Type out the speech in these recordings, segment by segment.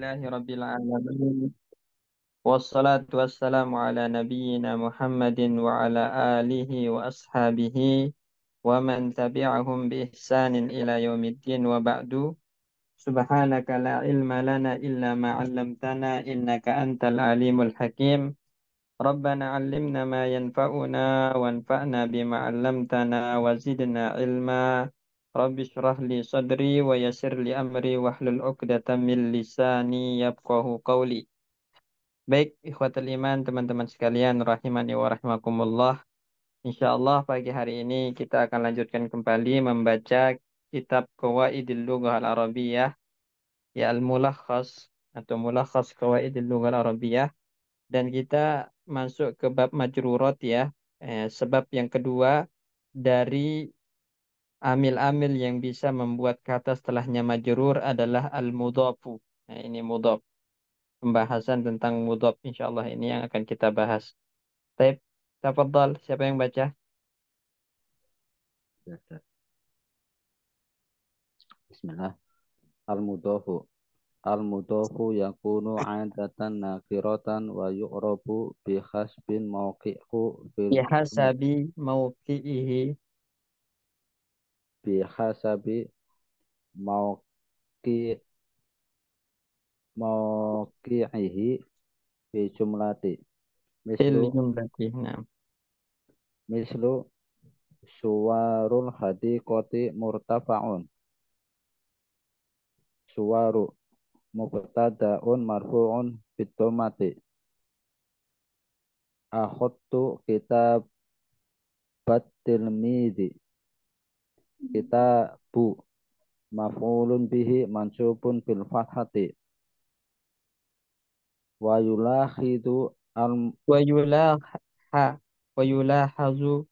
Alhamdulillahi Rabbil Alamin. Wassalatu wassalamu ala nabiyyina Muhammadin wa ala alihi wa ashabihi wa man tabi'ahum bi ihsanin ila yaumiddin wa ba'du. Subhanaka la ilma lana illa ma 'allamtana innaka antal alimul hakim. Rabbana 'allimna ma yanfa'una wanfa'na bima 'allamtana wa zidna ilma. Rabbi shrah li sadri wa yassir li amri wahlul 'uqdatam min lisani yafqahu qawli. Baik, ikhwatul iman, teman-teman sekalian, rahimani wa rahimakumullah. Insyaallah pagi hari ini kita akan lanjutkan kembali membaca kitab Qawaidil Lughah Al-Arabiyyah, ya Al-Mulakhas atau Mulakhas Qawaidil Lughah Al-Arabiyyah, dan kita masuk ke bab majrurat ya. Sebab yang kedua dari amil-amil yang bisa membuat kata setelahnya majrur adalah al-mudhafu. Nah, ini mudhaf. Pembahasan tentang mudhaf insyaallah ini yang akan kita bahas. Baik, tafadhal, siapa yang baca? Bismillah. Al-mudhafu. Al-mudhafu yakunu 'adatan nakiratan wa yu'rabu bi hasbin mawqi'hu fil Bihasabi mauqi'ihi bi hasabi mawqi' mawqi'ihi fi jumlati. fil Mislu jumlati. Nah, mislu suwarul hadiqati murtafa'un. Suwaru mubtada'un marfu'un bidomati. Akhadtu kitabat tilmidi. Kitabu maf'ulun bihi mansubun bil fathati wa yulahidu al wa yulaha wa yulahazu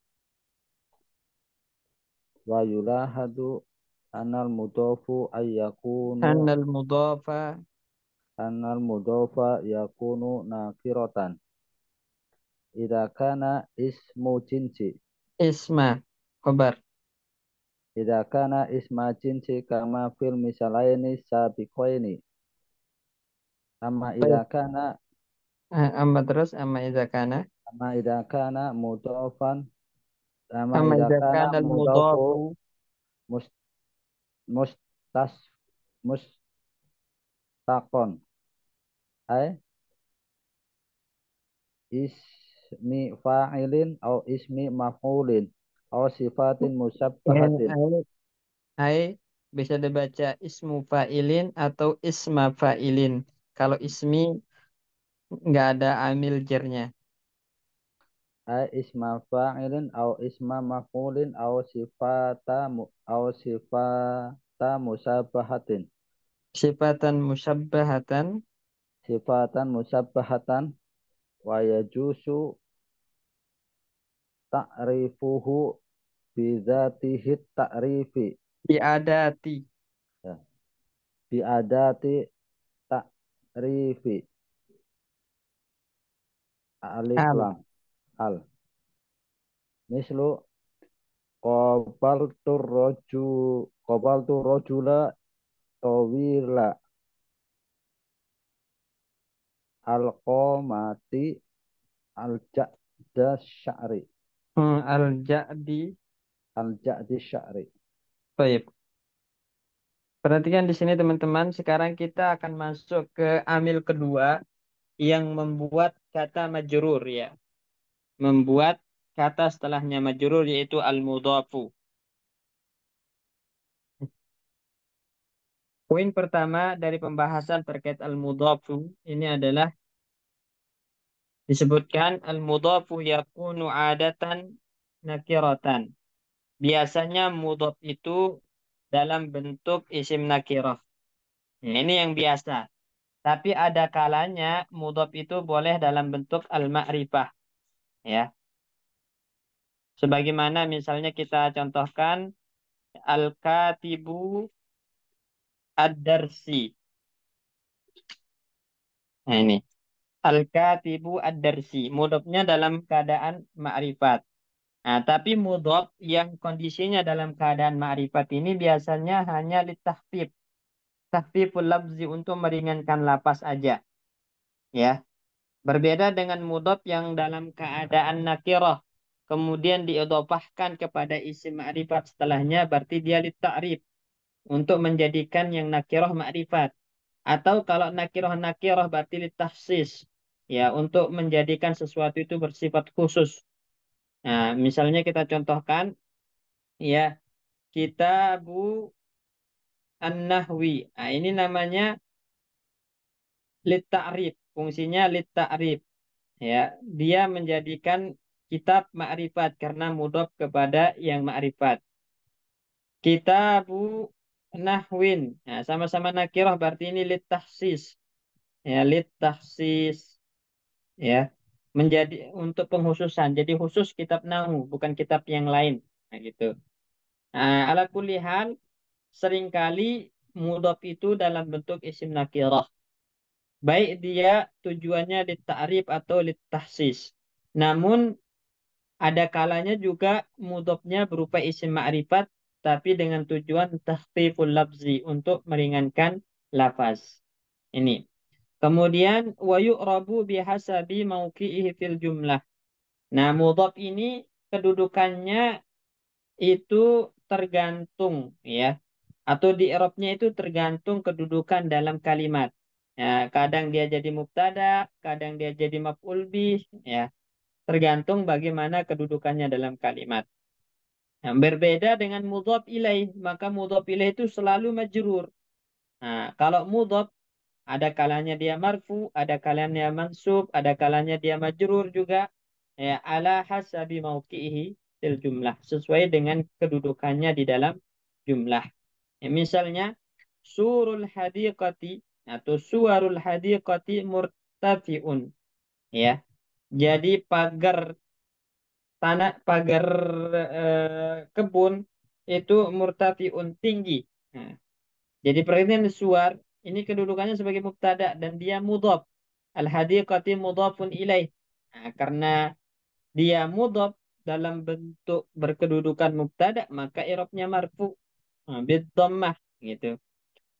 wa yulahadu anal mudofu ay yakunu anal mudhafa anal mudofa yakunu nakiratan idza kana ismu jinsi isma khabar. idza kana isma jinsi kama fil misalaini sabiqaini amma idza Baik. kana Amma terus amma idza kana amma idza kana mudofan amma amma idza idza kana kana al mudofu mudhafu mus mustas mustaqon ay ismi fa'ilin au ismi maf'ulin au sifatin yani musyabbahatin. ai bisa dibaca ismu fa'ilin atau isma fa'ilin. Kalau ismi nggak ada amil jernya. Ai isma fa'ilin au isma maf'ulin au sifata musabbahatin. Sifatan musyabbahatan Sifatan musabbahatan wa yajusu ta'rifuhu bidzatihi ta'rifi. biadati Ya. Biadati ta'rifi. Alif al. lam al. Mislu qabaltu rajula tawila alqamati alja'da sya'ri Al-Ja'di. alja'di sya'ri. Baik. Perhatikan di sini teman-teman. Sekarang kita akan masuk ke amil kedua yang membuat kata majrur ya. Membuat kata setelahnya majrur yaitu al-mudhafu. Poin pertama dari pembahasan terkait al-mudhafu ini adalah disebutkan al-mudhafu yakunu adatan nakiratan. Biasanya mudhaf itu dalam bentuk isim nakirah. Nah, ini yang biasa. Tapi ada kalanya mudhaf itu boleh dalam bentuk al-ma'rifah. Ya. Sebagaimana misalnya kita contohkan al-katibu ad-darsi. Nah ini. Al-katibu ad-darsi. Mudhafnya dalam keadaan ma'rifat. Nah, tapi mudhaf yang kondisinya dalam keadaan ma'rifat ini biasanya hanya litahfif. takhfiful lafzi untuk meringankan lapas aja. Ya. Berbeda dengan mudhaf yang dalam keadaan nakirah kemudian diidhofahkan kepada isim ma'rifat setelahnya berarti dia litta'rif untuk menjadikan yang nakirah ma'rifat. Atau kalau nakirah berarti litahsis ya untuk menjadikan sesuatu itu bersifat khusus. Nah, misalnya kita contohkan ya kitabu an-nahwi. Nah, ini namanya litta'rif, fungsinya litta'rif. Ya, dia menjadikan kitab ma'rifat karena mudhaf kepada yang ma'rifat. Kitabu nahwin. Nah, sama-sama nakirah berarti ini litahsis. Ya, litahsis. Ya, menjadi untuk penghususan. Jadi khusus kitab nahu, bukan kitab yang lain. Nah, gitu. Nah, ala kulli hal, seringkali mudhaf itu dalam bentuk isim nakirah. Baik dia tujuannya litta'rif atau littahsis. Namun ada kalanya juga mudhofnya berupa isim ma'rifat tapi dengan tujuan takhfiful lafzi untuk meringankan lafaz. Ini. Kemudian wa yu'rabu bihasabi mauqi'ihi fil jumlah. Nah, mudhaf ini kedudukannya itu tergantung ya atau di i'rabnya itu tergantung kedudukan dalam kalimat. Ya, kadang dia jadi mubtada, kadang dia jadi maf'ul bih ya, tergantung bagaimana kedudukannya dalam kalimat. Nah, berbeda dengan mudhaf ilaih, maka mudhaf ilaih itu selalu majrur. Nah, kalau mudhaf ada kalanya dia marfu, ada kalanya mansub, ada kalanya dia majrur juga. Ya, ala hasabi mauqi'ihi fil jumlah, sesuai dengan kedudukannya di dalam jumlah. Ya, misalnya surul hadiqati atau suwarul hadiqati murtafiun. Ya, jadi pagar kebun itu murtafiun tinggi. Nah, jadi perhatian suar ini kedudukannya sebagai mubtada dan dia mudhaf. Al-hadiqati mudhafun ilaih. Nah, karena dia mudhaf dalam bentuk berkedudukan mubtada maka i'rabnya marfu bid dhammah gitu.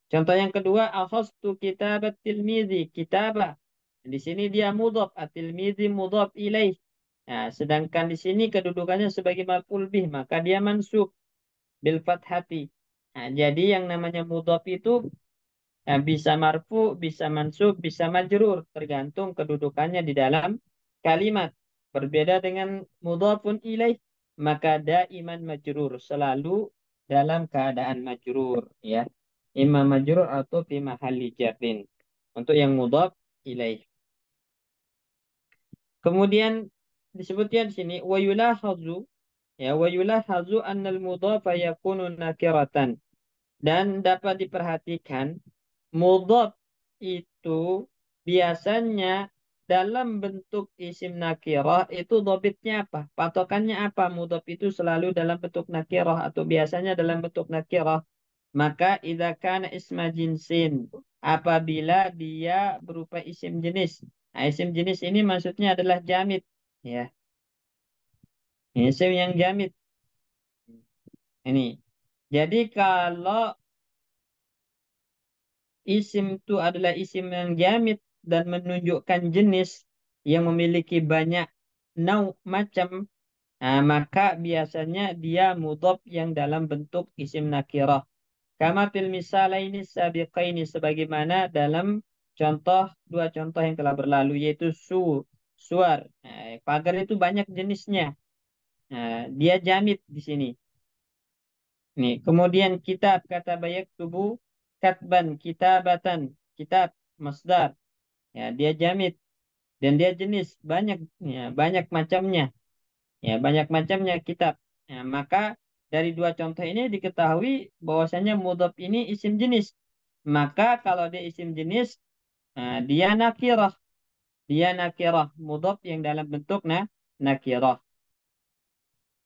Contoh yang kedua akhastu kitabat tilmizi kitabah. Di sini dia mudhaf at-tilmizi mudhaf ilaih. Nah, sedangkan di sini kedudukannya sebagai maf'ul bih maka dia mansub bil fathati. Nah, jadi yang namanya mudhaf itu bisa marfu, bisa mansub, bisa majrur, tergantung kedudukannya di dalam kalimat. Berbeda dengan mudhafun ilaih, maka daiman majrur, selalu dalam keadaan majrur, ya. Imam majrur atau fi mahalli jarrin. Untuk yang mudhaf ilaih. Kemudian disebutkan di sini wa yulahazu ya wa yulahazu annal mudhafa yakunu nakiratan dan dapat diperhatikan mudhaf itu biasanya dalam bentuk isim nakirah itu dhabitnya apa? Patokannya apa? Mudhaf itu selalu dalam bentuk nakirah atau biasanya dalam bentuk nakirah. Maka idza kana isma jinsin apabila dia berupa isim jenis. Nah, isim jenis ini maksudnya adalah jamid ya. Isim yang jamid ini. Jadi kalau isim itu adalah isim yang jamid dan menunjukkan jenis yang memiliki banyak macam, nah, maka biasanya dia mudhaf yang dalam bentuk isim nakirah. Kama fil misalaini sabiqaini sebagaimana dalam dua contoh yang telah berlalu yaitu suar. Nah, pagar itu banyak jenisnya. Nah, dia jamid di sini. Nih, kemudian kitab kata bayak tubuh katban kitabatan kitab masdar. Ya, dia jamid dan dia jenis banyak ya, banyak macamnya. Ya, banyak macamnya kitab. Ya, maka dari dua contoh ini diketahui bahwasanya mudhaf ini isim jenis. Maka kalau dia isim jenis, dia nakirah. Dia nakirah mudhaf yang dalam bentuk nakirah.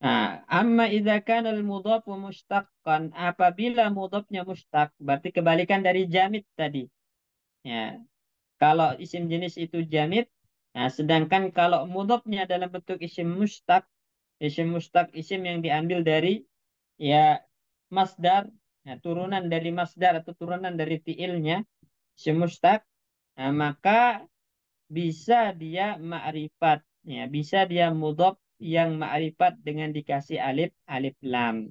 Nah, amma idza kana al-mudhafu mushtaqqan apabila mudhafnya mushtaq berarti kebalikan dari jamid tadi. Ya, kalau isim jenis itu jamid, nah sedangkan kalau mudhafnya dalam bentuk isim mushtaq isim yang diambil dari ya masdar Nah, turunan dari masdar atau turunan dari fiilnya isim mustaq, nah, maka bisa dia ma'rifat, ya, bisa dia mudhof yang ma'rifat dengan dikasih alif alif lam.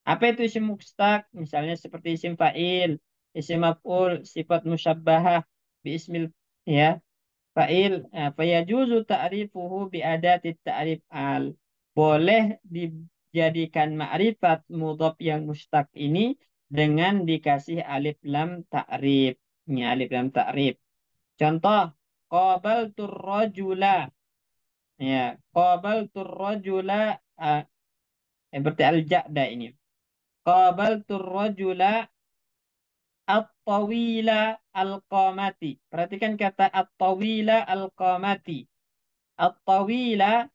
Apa itu isim mustaq? Misalnya seperti isim fa'il, isim maf'ul, sifat musyabbahah bi ismil, ya, fa'il, fayajuzu ta'rifuhu bi adati ta'rif al. Boleh dijadikan ma'rifat mudhof yang mustaq ini dengan dikasih alif lam ta'rif. Ya, alif lam ta'rif. Contoh, qabaltur rajula. Ya, qabaltur rajula, ah, berarti al-ja'da ini. Qabaltur rajula at-tawila al-qamati. Perhatikan kata at-tawila al-qamati. At-tawila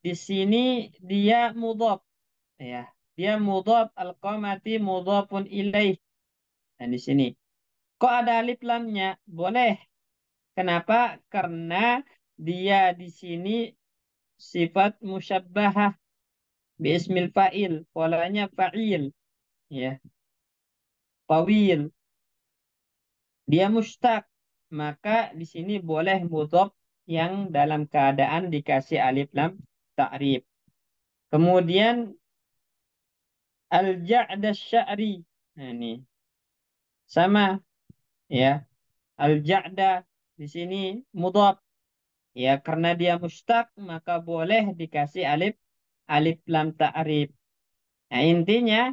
di sini dia mudhaf, ya. Dia mudhaf, al-qamati mudhafun ilaih. Dan di sini kok ada alif lamnya? Boleh. Kenapa? Karena dia di sini sifat musyabbahah bismil fa'il, polanya fa'il, ya. Tawil, dia mustaq, maka di sini boleh mudhaf yang dalam keadaan dikasih alif lam ta'rif. Kemudian al-ja'da sya'ri. Nah, ini sama, ya. Al-ja'da di sini mudhaf, ya, karena dia mustaq maka boleh dikasih alif alif lam ta'rif. Nah, intinya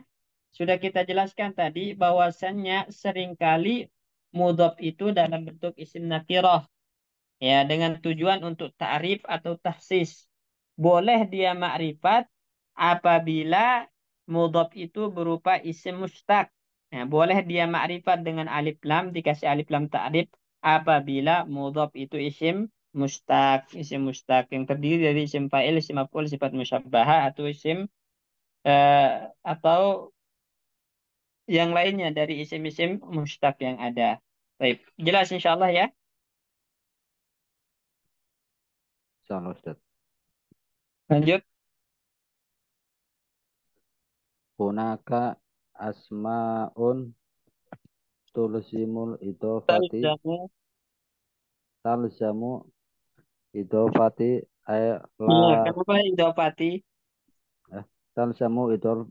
sudah kita jelaskan tadi bahwasannya seringkali mudhaf itu dalam bentuk isim nakirah, ya, dengan tujuan untuk ta'rif atau tahsis. Boleh dia ma'rifat apabila mudhaf itu berupa isim mustaq. Nah, boleh dia ma'rifat dengan alif lam, dikasih alif lam ta'rif apabila mudhaf itu isim mustaq yang terdiri dari isim fa'il, isim maf'ul, sifat musyabbahah atau isim, eh, atau yang lainnya dari isim-isim mustaq yang ada. Baik, jelas insyaallah ya. Insyaallah Ustaz. Lanjut. Hunaka asmaun tulzimul idofati Talzamu. talzamu idofati ay la Iya, kenapa idopati? eh, talzamu idof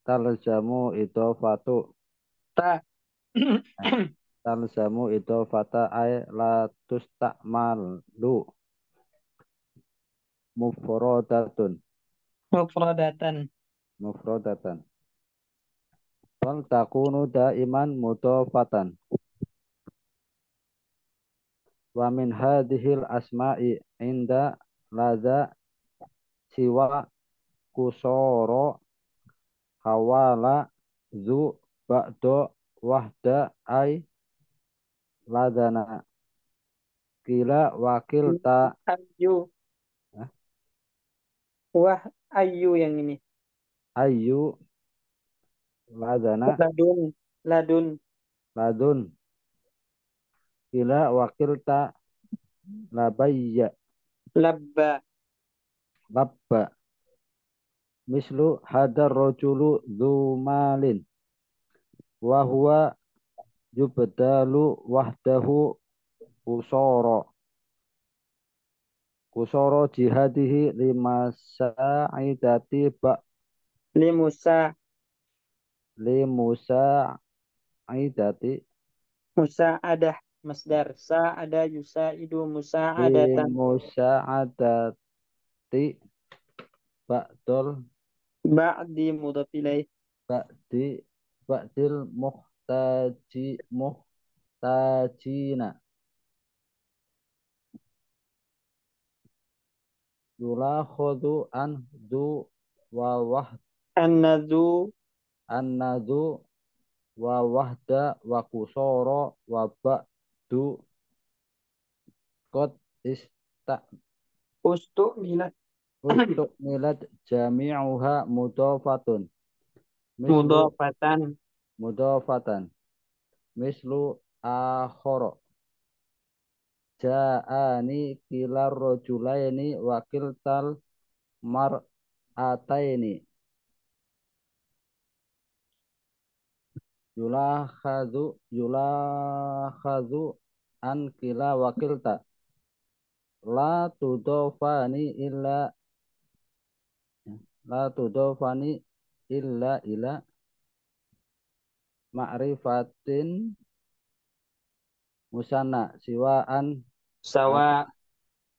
talzamu idofatu Ta. eh, talzamu idofata ay la tustakmalu mufrodatun Mufradatan. mufrodatan wal takunu daiman mudofatan wa min hadhil asma'i inda ladza siwa kusoro hawala zu ba'do wahda ay ladana kila wakil ta Ayu. eh, Wah, ayu yang ini. ayu ladana Ladun. Ladun. ladun kila wakil ta labayya Labba. labba mislu hadar rojulu malin wa huwa yubdalu wahdahu usoro kusoro jihadihi lima sa'idati ba Limusa. limusa aidati Musa ada. Masdar. Sa ada yusa idu musa adatan. limusa adati ba'dol Ba'di mudhaf ilaih. ba'di ba'dil muhtajina yulakhodu an du wa wahd An-nadhu. annadu wa wahda wa kusoro wa ba'du qad ista Ustuk milat. Ustuk milad jami'uha mudofatun. Mislu Mudhafatan. mudofatan. Mislu akhoro. Ja'ani kilar rojulaini wakil tal mar'ataini. yulakhadhu an kila wakilta la tudofani illa la tudofani illa ila ma'rifatin musanna Sawa.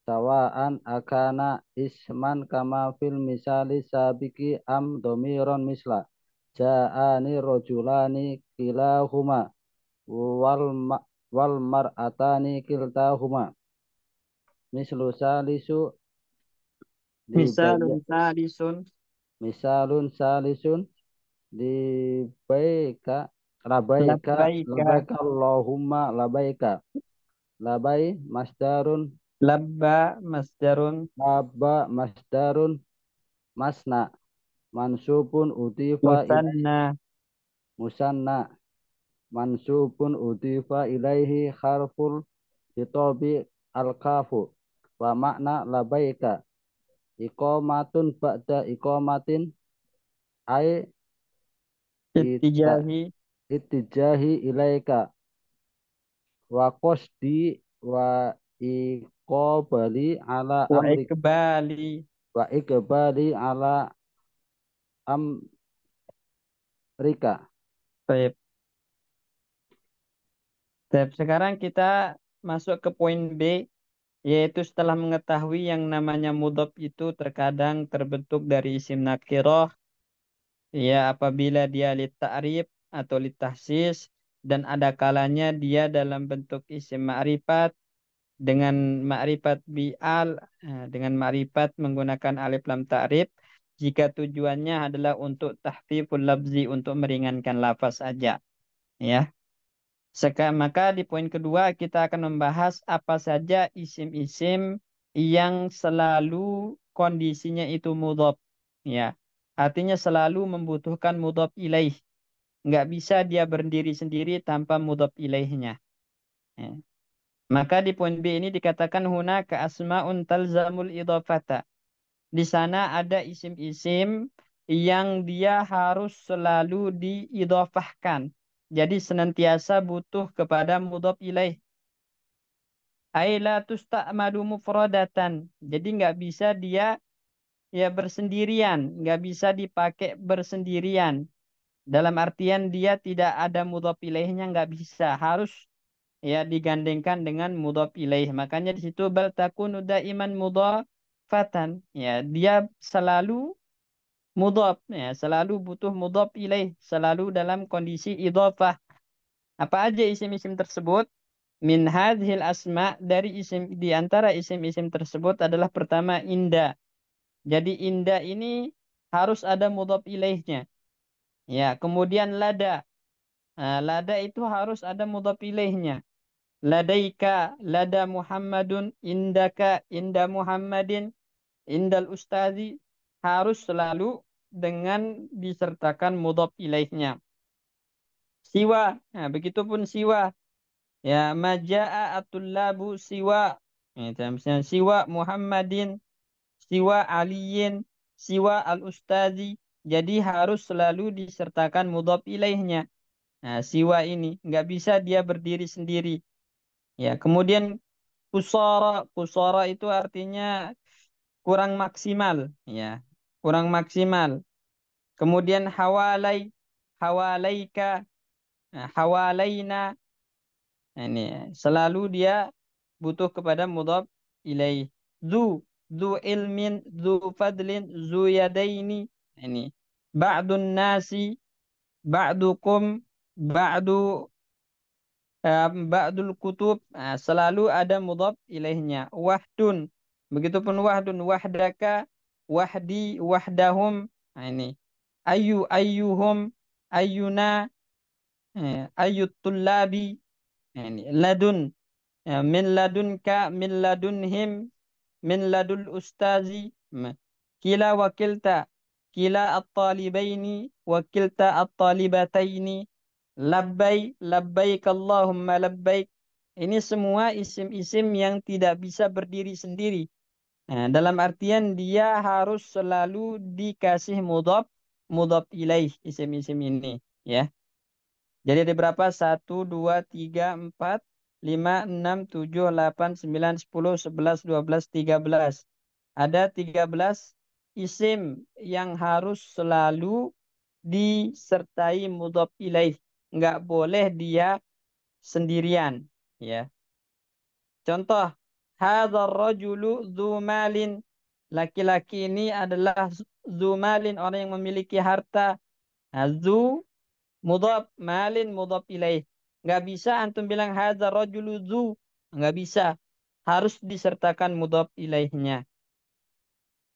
sawaan akana isman kama fil misali sabiki am domiron misla ja'ani rojulani kilahuma wal wal mar'atani kiltahuma mislu salisu dibayya Misalun salisun. misalun salisun dibaika labaika Labbaika. labaika Allahumma labaika labai masdarun Labba masdarun. laba masdarun masna mansubun utifa ilai Musanna. musanna mansubun utifa ilaihi harful hitobi al-kafu wa makna labaika iqamatun ba'da iqamatin ay ita Ittijahi. itijahi ilaika wa qasdi wa iqabali ala Wa amri ikbali. wa iqbali ala amrika. Baik. Baik. Sekarang kita masuk ke poin B, yaitu setelah mengetahui yang namanya mudhof itu terkadang terbentuk dari isim nakirah, ya apabila dia lit ta'rif atau lit tahsis, dan ada kalanya dia dalam bentuk isim ma'rifat dengan ma'rifat bi'al, dengan ma'rifat menggunakan alif lam ta'rif, jika tujuannya adalah untuk tahfiful labzi, untuk meringankan lafaz saja, ya. Maka di poin kedua kita akan membahas apa saja isim-isim yang selalu kondisinya itu mudhof. Ya. Artinya selalu membutuhkan mudhof ilaih. Nggak bisa dia berdiri sendiri tanpa mudhof ilaihnya. Ya. Maka di poin B ini dikatakan huna ka asma'un talzamul idhofata. Di sana ada isim-isim yang dia harus selalu diidhofahkan. Jadi senantiasa butuh kepada mudhof ilaih. Aila tusta'madu mufradatan. Jadi nggak bisa dia ya bersendirian, nggak bisa dipakai bersendirian. Dalam artian dia tidak ada mudhof ilaihnya, nggak bisa. Harus ya digandengkan dengan mudhof ilaih. Makanya di situ bal takunu daiman mudhafatan. Ya, dia selalu mudhaf, ya, selalu butuh mudhaf ilaih, selalu dalam kondisi idhofah. Apa aja isim-isim tersebut? Min hadhil asma, dari isim, di antara isim-isim tersebut adalah pertama inda. Jadi inda ini harus ada mudhaf ilaihnya. Ya, kemudian lada. Nah, lada itu harus ada mudhaf ilaihnya. Ladaika, lada Muhammadun, indaka, inda Muhammadin, indal ustazi, harus selalu dengan disertakan mudhaf ilaihnya. Siwa, nah, begitupun siwa. Ya, maja'a atullabu siwa. Ya, misalnya siwa Muhammadin, siwa Aliyin, siwa al-ustazi. Jadi harus selalu disertakan mudhaf ilaihnya. Nah, siwa ini nggak bisa dia berdiri sendiri. Ya, kemudian kusara, kusara itu artinya kurang maksimal, ya, kurang maksimal. Kemudian hawalai, hawalaika, hawalaina. Nah, ini selalu dia butuh kepada mudhaf ilaih. Zu, zu ilmin, zu fadlin, zu yadaini. Nah, ini ba'dun nasi, ba'dukum, ba'du ba'dul kutub, selalu ada mudhaf ilaihnya. Wahdun, begitupun wahdun, wahdaka, wahdi, wahdahum. Nah, ini ayu, ayyuhum, ayyuna, ayyut tullabi. Nah, ini ladun, min ladunka, min ladunhim, min ladul ustazi. Kila wakilta, kila at-talibaini, wakilta at-talibataini. Labbaik, labbaik Allahumma labbaik. Ini semua isim-isim yang tidak bisa berdiri sendiri. Nah, dalam artian dia harus selalu dikasih mudhaf, mudhaf ilaih isim-isim ini, ya. Jadi ada berapa? Satu, 2, 3, 4, 5, 6, 7, 8, 9, 10, 11, 12, 13. Ada 13 isim yang harus selalu disertai mudhaf ilaih. Nggak boleh dia sendirian. Ya. Contoh, hadzal rajulu dzu malin. Laki-laki ini adalah dzu malin, orang yang memiliki harta. Nah, dzu mudhaf, malin mudhaf ilaih. Nggak bisa antum bilang hadzal rajulu dzu. Nggak bisa. Harus disertakan mudhaf ilaihnya.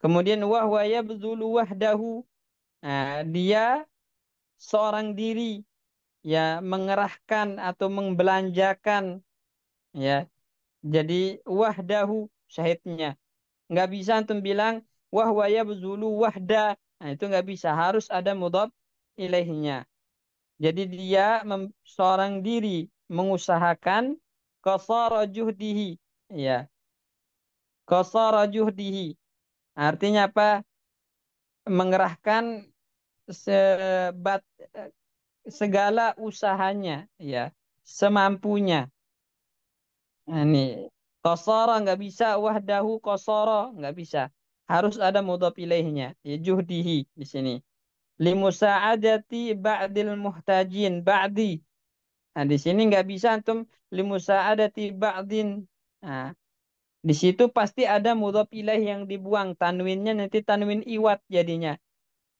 Kemudian wahwa yabdzulu wahdahu. Nah, dia seorang diri ya mengerahkan atau membelanjakan ya. Jadi wahdahu syahidnya. Nggak bisa antum bilang wahwa yabzulu wahda. Nah, itu nggak bisa. Harus ada mudhaf ilaihnya. Jadi dia seorang diri mengusahakan qasara juhdihi. Ya, qasara juhdihi. Artinya apa? Mengerahkan sebat segala usahanya, ya, semampunya. Nah, ini qasara nggak bisa, wahdahu qasara nggak bisa. Harus ada mudhaf ilaihnya, ya, juhdihi di sini. Limusa'adati ba'dil muhtajin, ba'di. Nah, di sini nggak bisa antum limusa'adati ba'din. Nah, di situ pasti ada mudhaf ilaih yang dibuang. Tanwinnya nanti tanwin iwat jadinya.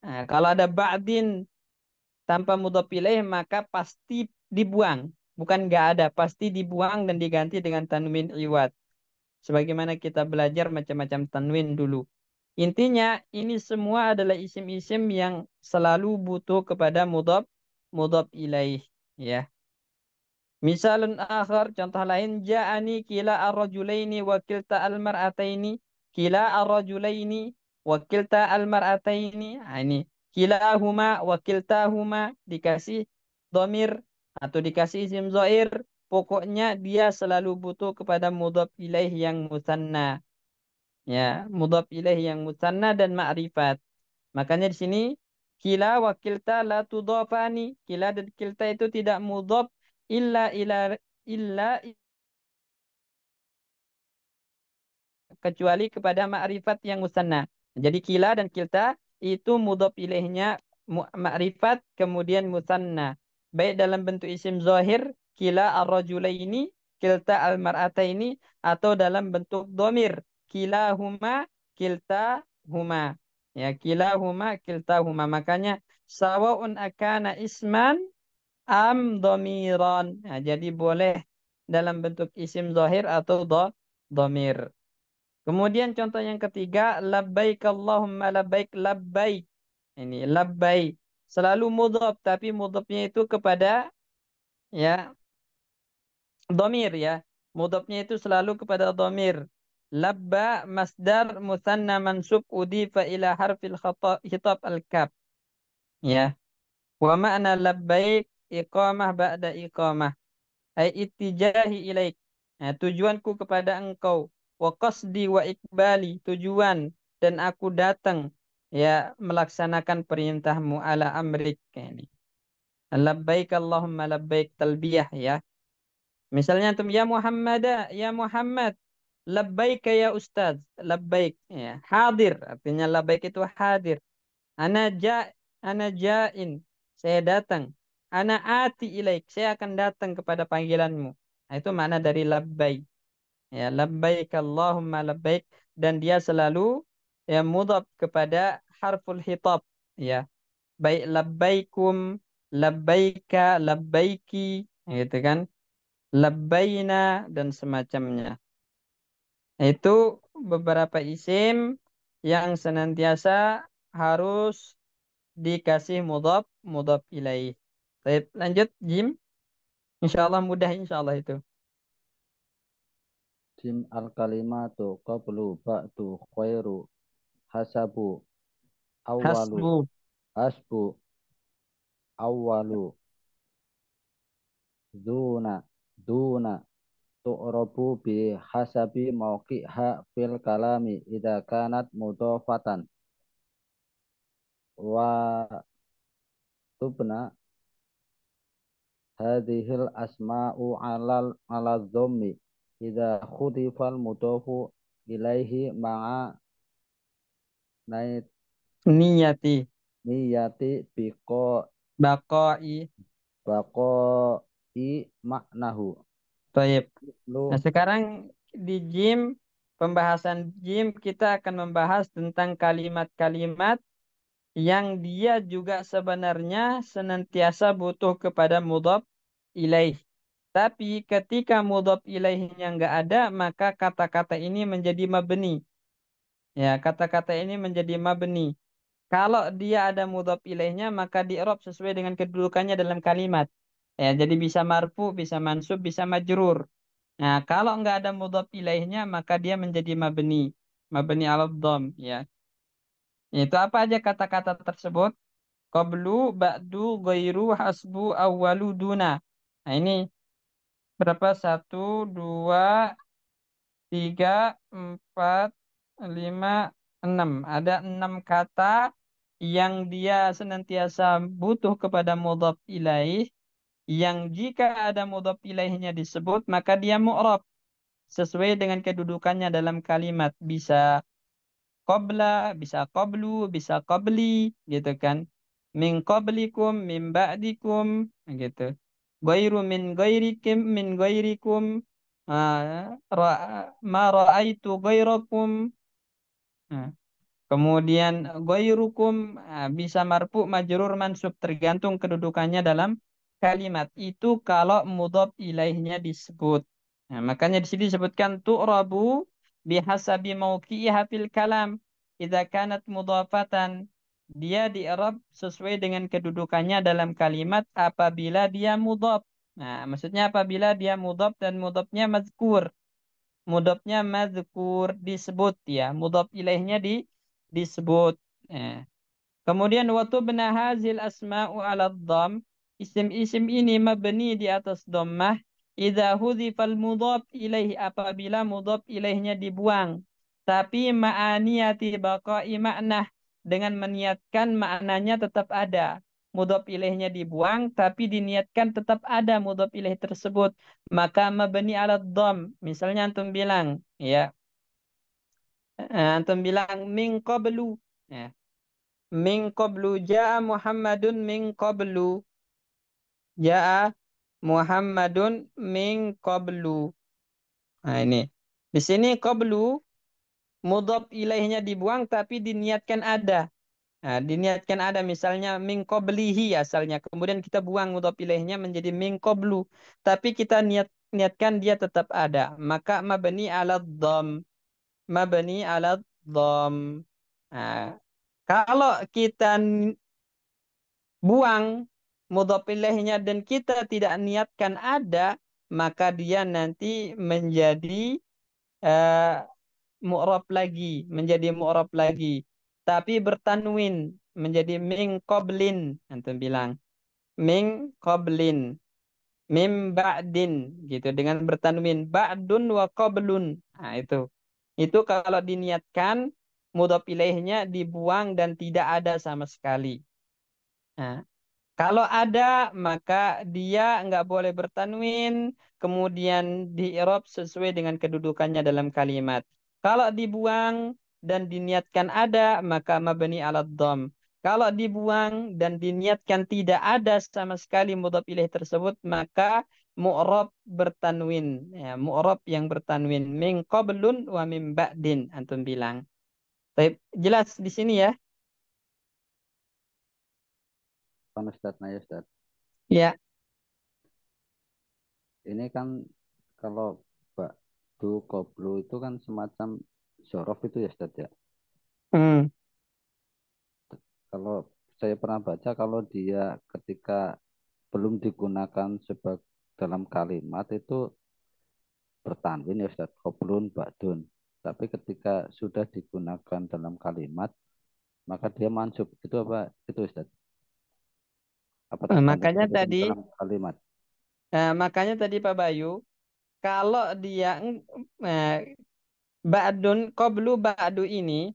Nah, kalau ada ba'din tanpa mudhaf ilaih maka pasti dibuang. Bukan nggak ada, pasti dibuang dan diganti dengan tanwin iwat. Sebagaimana kita belajar macam-macam tanwin dulu. Intinya ini semua adalah isim-isim yang selalu butuh kepada mudhaf mudhaf ilaih, ya. Misalun akhar, contoh lain, ja'ani kila ar-rajulaini wa kilta al-mar'ataini. Kila ar-rajulaini wa kilta al-mar'ataini. Nah, ini kilahuma wa kiltahuma dikasih domir atau dikasih isim zoir. Pokoknya dia selalu butuh kepada mudhaf ilaih yang musanna. Ya, mudhaf ilaih yang musanna dan ma'rifat. Makanya di sini kila wa kilta la tudhafani. Kila dan kilta itu tidak mudhaf illa illa kecuali kepada ma'rifat yang musanna. Jadi kila dan kilta itu mudhaf ilaihnya ma'rifat kemudian musanna. Baik dalam bentuk isim zahir kila ar-rajulaini, kilta al-mar'ataini atau dalam bentuk domir kila huma, kilta huma. Ya, kila huma, kilta huma. Makanya sawaun akana isman am domiron. Nah, jadi boleh dalam bentuk isim zahir atau domir. Kemudian contoh yang ketiga, labbaik Allahumma labbaik labbaik. Ini labbaik. Selalu mudhaf, tapi mudhafnya itu kepada ya domir ya. Mudhafnya itu selalu kepada domir. Labba masdar musanna mansub udifa ila harfil khitab al-kaf. Ya. Wa ma'na labbaik iqamah ba'da iqamah. Ai ittijahi ilaik. Nah, tujuanku kepada engkau. Wa qasdi wa ikbali, tujuan dan aku datang ya melaksanakan perintahmu ala amrik ini. Labbaik Allahumma labbaik talbiyah ya. Misalnya antum ya Muhammad, ya Muhammad, labbaik ya Ustaz, labbaik ya. Hadir artinya labbaik itu hadir. Ana ja ana ja'in, saya datang. Ana ati ilaik, saya akan datang kepada panggilanmu. Nah, itu makna dari labbaik. Ya, labbaik Allahumma labbaik dan dia selalu ya mudhaf kepada harful khitab. Ya, baik labbaikum, labbaika, labbaiki, gitu kan? Labbaina dan semacamnya. Itu beberapa isim yang senantiasa harus dikasih mudhaf mudhaf ilaih. Baik, lanjut Jim. Insyaallah mudah insyaallah itu. Jim al kalimatu qablu ba'du khairu hasabu awalu Hasbu. hasbu awalu duna duna tu'rabu bi hasabi mauqi'ha fil kalami idza kanat mudhafatan wa tubna hadhil asma'u ala dhammi idza khudifal mudafu ilaihi ma'a Niyati. niyati Baqai. bako i maknahu. Baik. Nah, Lu sekarang di jim, pembahasan jim kita akan membahas tentang kalimat-kalimat yang dia juga sebenarnya senantiasa butuh kepada mudhaf ilaih. Tapi ketika mudhaf ilaihnya nggak ada, maka kata-kata ini menjadi mabni. Ya, kata-kata ini menjadi mabni. Kalau dia ada mudhaf ilaihnya, maka di i'rab sesuai dengan kedudukannya dalam kalimat. Ya, jadi bisa marfu, bisa mansub, bisa majrur. Nah, kalau nggak ada mudhaf ilaihnya, maka dia menjadi mabni. Mabni ala dhamm, ya. Itu apa aja kata-kata tersebut? Qablu, ba'du, ghairu, hasbu, awwalu, duna. Nah, ini berapa? Satu, dua, tiga, empat, lima, enam. Ada 6 kata yang dia senantiasa butuh kepada mudhaf ilaih. Yang jika ada mudhaf ilaihnya disebut, maka dia mu'rab sesuai dengan kedudukannya dalam kalimat. Bisa qabla, bisa qablu, bisa qabli, gitu kan. Min qablikum, min ba'dikum, gitu. Ghairu min ghairikum, min ghairikum, ma ra'aitu ghairakum. Nah, kemudian ghairukum bisa marfu, majrur, mansub tergantung kedudukannya dalam kalimat. Itu kalau mudhaf ilaihnya disebut. Nah, makanya di sini disebutkan tu'rabu bihasabi mauqi'iha fil kalam. Idza kanat mudhafatan. Dia di-i'rab sesuai dengan kedudukannya dalam kalimat apabila dia mudhaf. Nah, maksudnya apabila dia mudhaf dan mudhafnya mazkur. Mudhafnya mazkur disebut ya. Mudhaf ilaihnya disebut. Eh. Kemudian waktu benahazil asma'u ala dham, isim-isim ini mabni di atas dhammah idza hudzifal mudhaf ilaihi, apabila mudhaf ilaihnya dibuang, tapi ma'aniyati baqa'i makna, dengan meniatkan maknanya tetap ada. Mudhaf ilaihnya dibuang tapi diniatkan tetap ada mudhaf ilaih tersebut, maka mabni ala dham. Misalnya antum bilang ya, antum bilang min qablu, ya. Min qablu ja'a Muhammadun min qablu. Ja'a Muhammadun min qablu. Nah, ini. Di sini qablu mudhaf ilaihnya dibuang tapi diniatkan ada. Nah, diniatkan ada misalnya min qablihi asalnya. Kemudian kita buang mudhaf ilaihnya menjadi min qablu. Tapi kita niatkan dia tetap ada. Maka mabni ala dham. Mabni ala dham. Nah, kalau kita buang mudhaf ilaihnya dan kita tidak niatkan ada, maka dia nanti menjadi eh, mu'rab lagi, menjadi mu'rab lagi. Tapi bertanwin menjadi min qablin, antum bilang min qablin, min ba'din, gitu dengan bertanwin ba'dun wa qablun. Nah, itu. Itu kalau diniatkan mudhaf ilaihnya dibuang dan tidak ada sama sekali. Nah, kalau ada, maka dia nggak boleh bertanwin, kemudian di-i'rab sesuai dengan kedudukannya dalam kalimat. Kalau dibuang dan diniatkan ada, maka mabni ala dham. Kalau dibuang dan diniatkan tidak ada sama sekali mudhaf ilaih tersebut, maka mu'rab bertanwin. Ya, mu'rab yang bertanwin. Min qablun wa min ba'din, antum bilang. Baik, jelas di sini ya? kan Ustaz, nah ya Ustaz. Ya. Ini kan kalau ba'du qablu itu kan semacam zorof itu ya Ustaz ya. Hmm. Kalau saya pernah baca kalau dia ketika belum digunakan sebagai dalam kalimat itu bertanwin ya Ustaz, qablun ba'dun. Tapi ketika sudah digunakan dalam kalimat maka dia mansub. Itu apa? Itu Ustaz. Apa tergantung Makanya kedudukan tadi dalam kalimat? makanya tadi Pak Bayu, kalau dia eh, ba'dun, qablu ba'du ini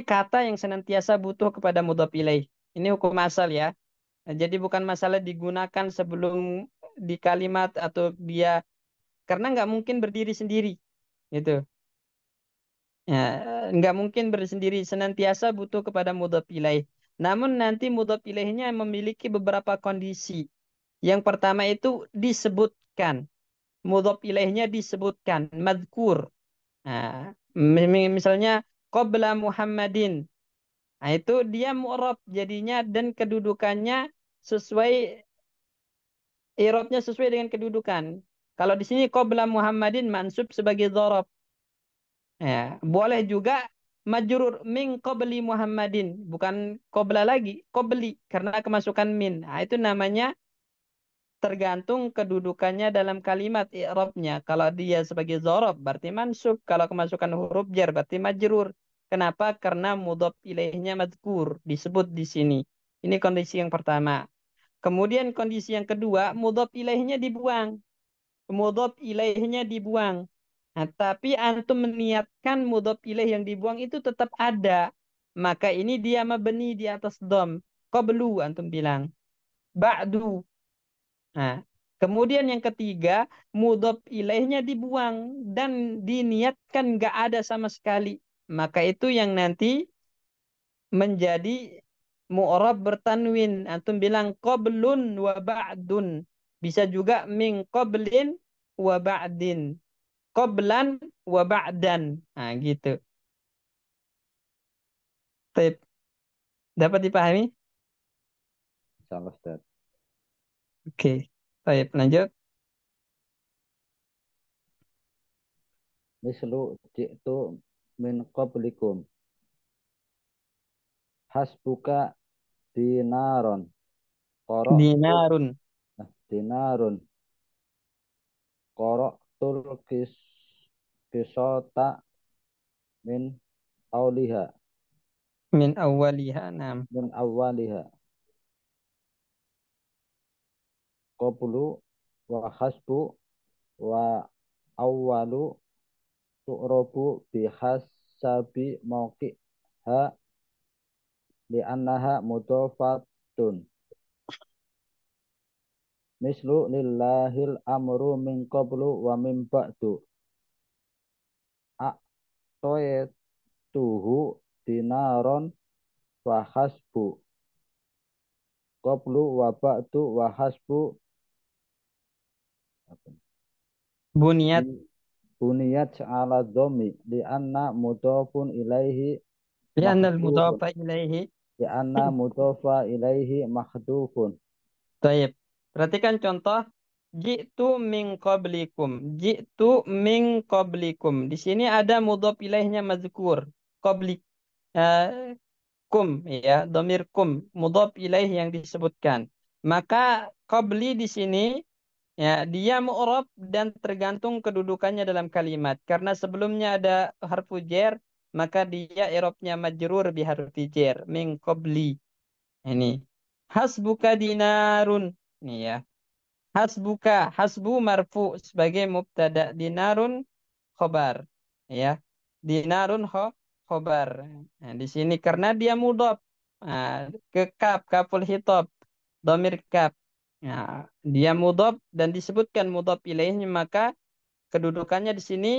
kata yang senantiasa butuh kepada mudhaf ilaih. Ini hukum asal ya. Jadi bukan masalah digunakan sebelum di kalimat atau dia, karena nggak mungkin berdiri sendiri gitu. Ya, nggak mungkin bersendiri, senantiasa butuh kepada mudhaf ilaih. Namun nanti mudhaf ilaihnya memiliki beberapa kondisi. Yang pertama itu disebutkan, mudhaf ilaihnya disebutkan, madkur. Nah, misalnya qabla Muhammadin. Nah, itu dia mu'rab jadinya dan kedudukannya sesuai, i'rabnya sesuai dengan kedudukan. Kalau di sini qabla Muhammadin mansub sebagai dzaraf. Ya, boleh juga majrur min qabli Muhammadin, bukan qabla lagi, qabli karena kemasukan min. Nah, itu namanya tergantung kedudukannya dalam kalimat i'rabnya. Kalau dia sebagai dzaraf berarti mansub, kalau kemasukan huruf jar berarti majrur. Kenapa? Karena mudhaf ilaihnya mazkur, disebut di sini. Ini kondisi yang pertama. Kemudian kondisi yang kedua, mudhaf ilaihnya dibuang. Mudhaf ilaihnya dibuang. Nah, tapi antum meniatkan mudhaf ilaih yang dibuang itu tetap ada. Maka ini dia mabni di atas dom. Qablu antum bilang. Ba'du. Nah, kemudian yang ketiga, mudhaf ilaihnya dibuang dan diniatkan nggak ada sama sekali. Maka itu yang nanti menjadi mu'rab bertanwin. Antum bilang qablun wa ba'dun. Bisa juga min qablin wa ba'din. Qablan wa ba'dan. Nah, gitu. Baik, dapat dipahami? Salah Ustaz. Oke. Baik, lanjut. Mislu ji'tu min qablikum. Hasbuka dinaron. Korok tul Dinarun. dinarun. Korok tul kisota min auliha. Min awwaliha. Nam. Min awaliha. Qablu wa hasbu wa awalu tu'robu bihasabi mauqi'ha li'annaha mudofatun. Mislu lillahil amru min qablu wa min ba'du. A'toyetuhu dinaron wa hasbu. Qablu wa ba'du wa hasbu. Buniyat. Buniyat ala dhomi li'anna mudofun ilaihi Lianna mahdufun. al-mudhafa ilaihi. Li'anna mudofa ilaihi mahdufun. Baik. Perhatikan contoh. Ji'tu min qablikum. Ji'tu min qablikum. Di sini ada mudhaf ilaihnya mazkur. Qabli. eh, kum ya, domir kum, mudhaf ilaih yang disebutkan. Maka qabli di sini ya dia mu'rab dan tergantung kedudukannya dalam kalimat. Karena sebelumnya ada harfu jar, maka dia i'rabnya majrur bi harfi jar min qabli. Ini hasbuka dinarun. Ini ya. Hasbuka, hasbu marfu sebagai mubtada, dinarun khobar. Ya. Dinarun khobar. Nah, di sini karena dia mudhaf ke kaf, kaful hitab, domir kaf. Nah, dia mudhaf dan disebutkan mudhaf ilaihnya, maka kedudukannya di sini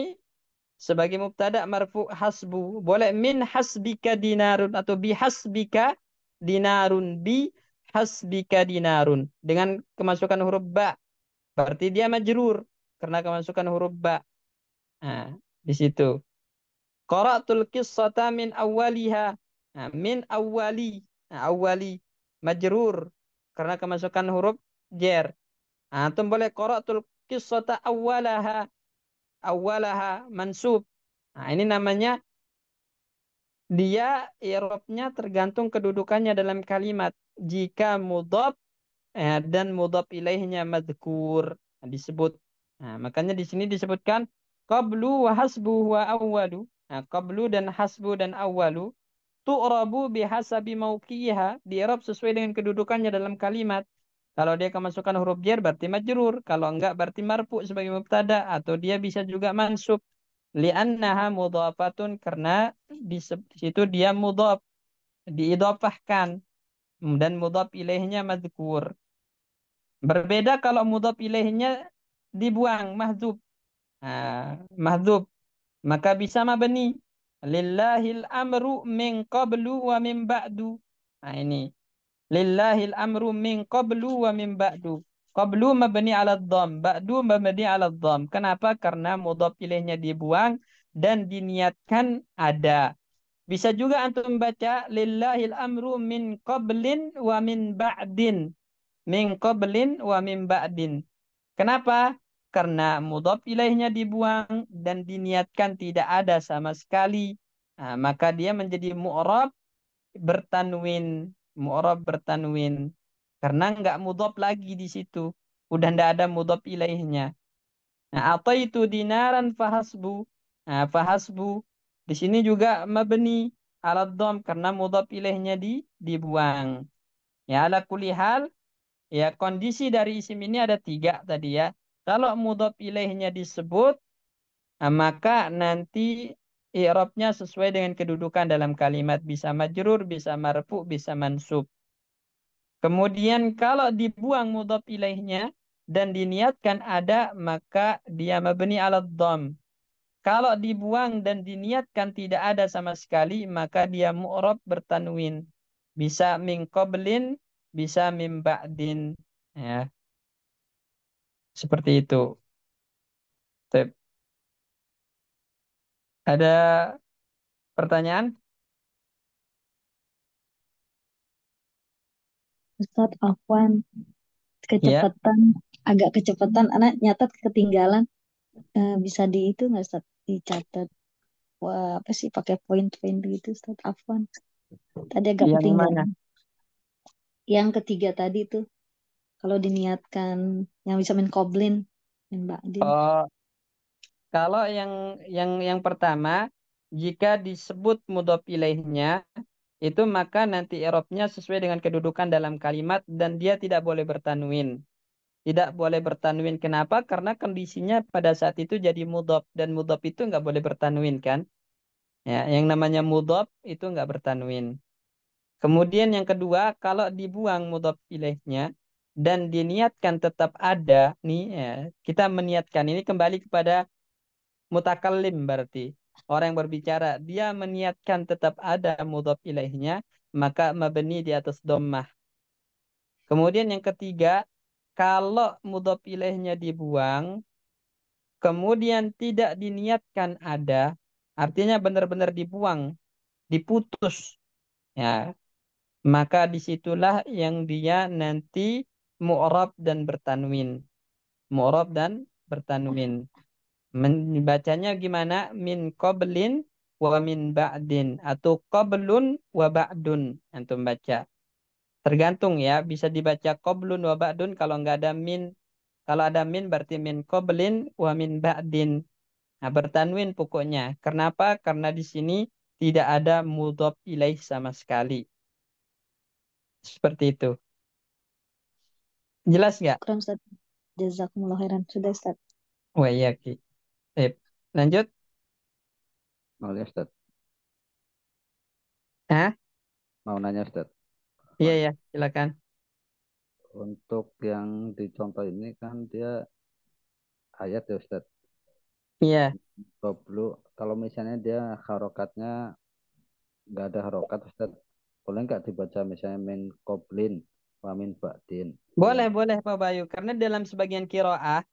sebagai mubtada marfu hasbu. Boleh min hasbika dinarun atau bi hasbika dinarun, bi hasbika dinarun dengan kemasukan huruf ba. Berarti dia majrur karena kemasukan huruf ba. Nah, di situ. Qara'tul qissata min awwaliha. Nah, min awwali. Nah, awwali majrur karena kemasukan huruf jar. Nah, antum boleh qara'tul qissata awwalaha. Awwalaha mansub. Nah, ini namanya dia i'rabnya tergantung kedudukannya dalam kalimat. Jika mudhaf dan mudhaf ilaihnya madhkur, disebut. Nah, makanya di sini disebutkan qablu wa hasbu wa awwalu. Nah, qablu dan hasbu dan awwalu tu'rabu bihasabi mauqi'iha, di i'rab sesuai dengan kedudukannya dalam kalimat. Kalau dia kemasukan huruf jar berarti majrur, kalau enggak berarti marfu sebagai mubtada atau dia bisa juga mansub. Li'annaha mudhafatun karena di situ dia mudhaf, diidhafahkan dan mudhaf ilaihnya madhkur. Berbeda kalau mudhaf ilaihnya dibuang, mahdzub. Nah, mahdzub maka bisa mabni. Lillahil amru min qablu wa min ba'du. Nah, ini. Lillahil amru min qablu wa min ba'du. Qablu mabni ala dham, ba'du mabni ala dham. Kenapa? Karena mudhaf ilaihnya dibuang dan diniatkan ada. Bisa juga antum baca lillahil amru min qablin wa min ba'din. Min qablin wa min ba'din. Kenapa? Karena mudhaf ilaihnya dibuang dan diniatkan tidak ada sama sekali. Nah, maka dia menjadi mu'rab bertanwin. Mu'rab bertanwin. Karena nggak mudhaf lagi di situ. Udah ndak ada mudhaf ilaihnya. Nah, atau itu dinaran fahasbu. Nah, fahasbu. Di sini juga mabni ala dham karena mudhaf ilaihnya dibuang. Ya, ala kulli hal. Ya, kondisi dari isim ini ada tiga tadi ya. Kalau mudhaf ilaihnya disebut, maka nanti i'rabnya sesuai dengan kedudukan dalam kalimat. Bisa majrur, bisa marfu, bisa mansub. Kemudian kalau dibuang mudhaf ilaihnya dan diniatkan ada, maka dia mabni ala dham. Kalau dibuang dan diniatkan tidak ada sama sekali, maka dia mu'rab bertanwin. Bisa min qablin, bisa min ba'din. Ya, seperti itu. Tep. Ada pertanyaan? Ustadz Afwan, Ya. kecepatan, agak kecepatan, anak nyatat ketinggalan. Bisa di itu nggak Ustadz? Dicatat. Wah, apa sih pakai poin-poin gitu Ustadz Afwan. Tadi agak Yang mana? ketinggalan. Yang ketiga tadi tuh, kalau diniatkan yang bisa main koblin, main ba'din. Oh, kalau yang pertama, jika disebut mudhof ilaihnya, itu maka nanti i'rabnya sesuai dengan kedudukan dalam kalimat dan dia tidak boleh bertanwin. Tidak boleh bertanwin. Kenapa? Karena kondisinya pada saat itu jadi mudhof dan mudhof itu nggak boleh bertanwin kan? Ya, yang namanya mudhof itu nggak bertanwin. Kemudian yang kedua, kalau dibuang mudhof ilaihnya dan diniatkan tetap ada, nih ya, kita meniatkan ini kembali kepada mutakallim berarti. Orang yang berbicara, dia meniatkan tetap ada mudhof ilaihnya, maka mabni di atas dhammah. Kemudian yang ketiga, kalau mudhof ilaihnya dibuang, kemudian tidak diniatkan ada, artinya benar-benar dibuang, diputus. Ya, maka disitulah yang dia nanti mu'rab dan bertanwin. Mu'rab dan bertanwin. Membacanya gimana? Min qablin wa min ba'din. Atau qablun wa ba'dun. Antum baca. Tergantung ya. Bisa dibaca qablun wa ba'dun kalau nggak ada min. Kalau ada min berarti min qablin wa min ba'din. Nah, bertanwin pokoknya. Kenapa? Karena di sini tidak ada mudhaf ilaih sama sekali. Seperti itu. Jelas nggak? Kurang Ustadz. Jazakumullah khairan. Sudah Ustadz. Wah iya Ki. Lanjut. Mau ya, Ustaz? Hah? Mau nanya, Ustaz? Iya Afwan. ya, silakan. Untuk yang dicontoh ini kan dia ayat ya, Ustaz. Iya. Qablu, kalau misalnya dia harokatnya nggak ada harokat, Ustaz. Boleh nggak dibaca misalnya min qoblin wa min ba'din? Itu yang Boleh, boleh Pak Bayu. Karena dalam sebagian kiroah,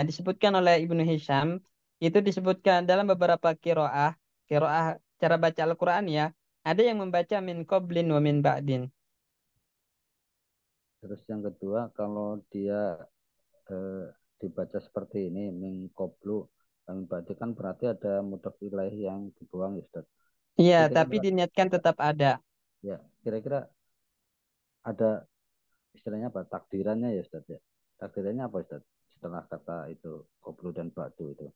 disebutkan oleh Ibnu Hisham, itu disebutkan dalam beberapa kiroah cara baca Al-Quran ya, ada yang membaca min qablin wa min ba'din. terus yang kedua kalau dia eh, dibaca seperti ini min qablu wa min ba'di kan berarti ada mudhof ilaih yang dibuang ya, Ustaz. Iya, Itu tapi kira-kira diniatkan tetap ada. ya kira-kira ada istilahnya apa takdirannya ya, Ustaz ya. Takdirannya apa, Ustaz? Setelah kata itu qablu dan ba'du itu.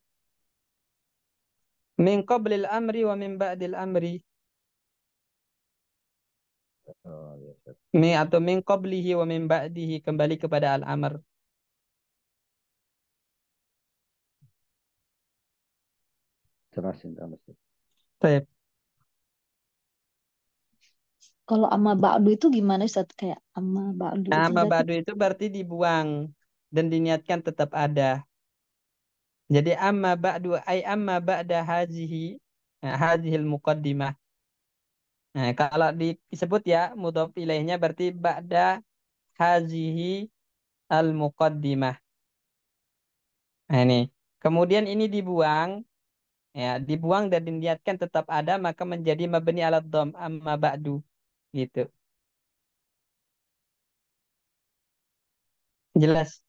Min qablil amri wa min ba'dil amri. Oh ya, Ustaz. Atau min qablihi wa min ba'dihi. Kembali kepada al-amr. Jelasin kamu, Ustaz. Baik. Kalau amma ba'du itu gimana Ustaz? Kayak amma ba'du Nah, itu amma berarti ba'du itu berarti dibuang dan diniatkan tetap ada. Jadi amma ba'du ay amma ba'da hazihi, nah, hazihil muqaddimah. Nah, kalau disebut ya mudhof ilaihnya berarti ba'da hazihi al muqaddimah. Nah, ini. Kemudian ini dibuang, ya, dibuang dan diniatkan tetap ada maka menjadi mabni ala dham amma ba'du gitu. Jelas?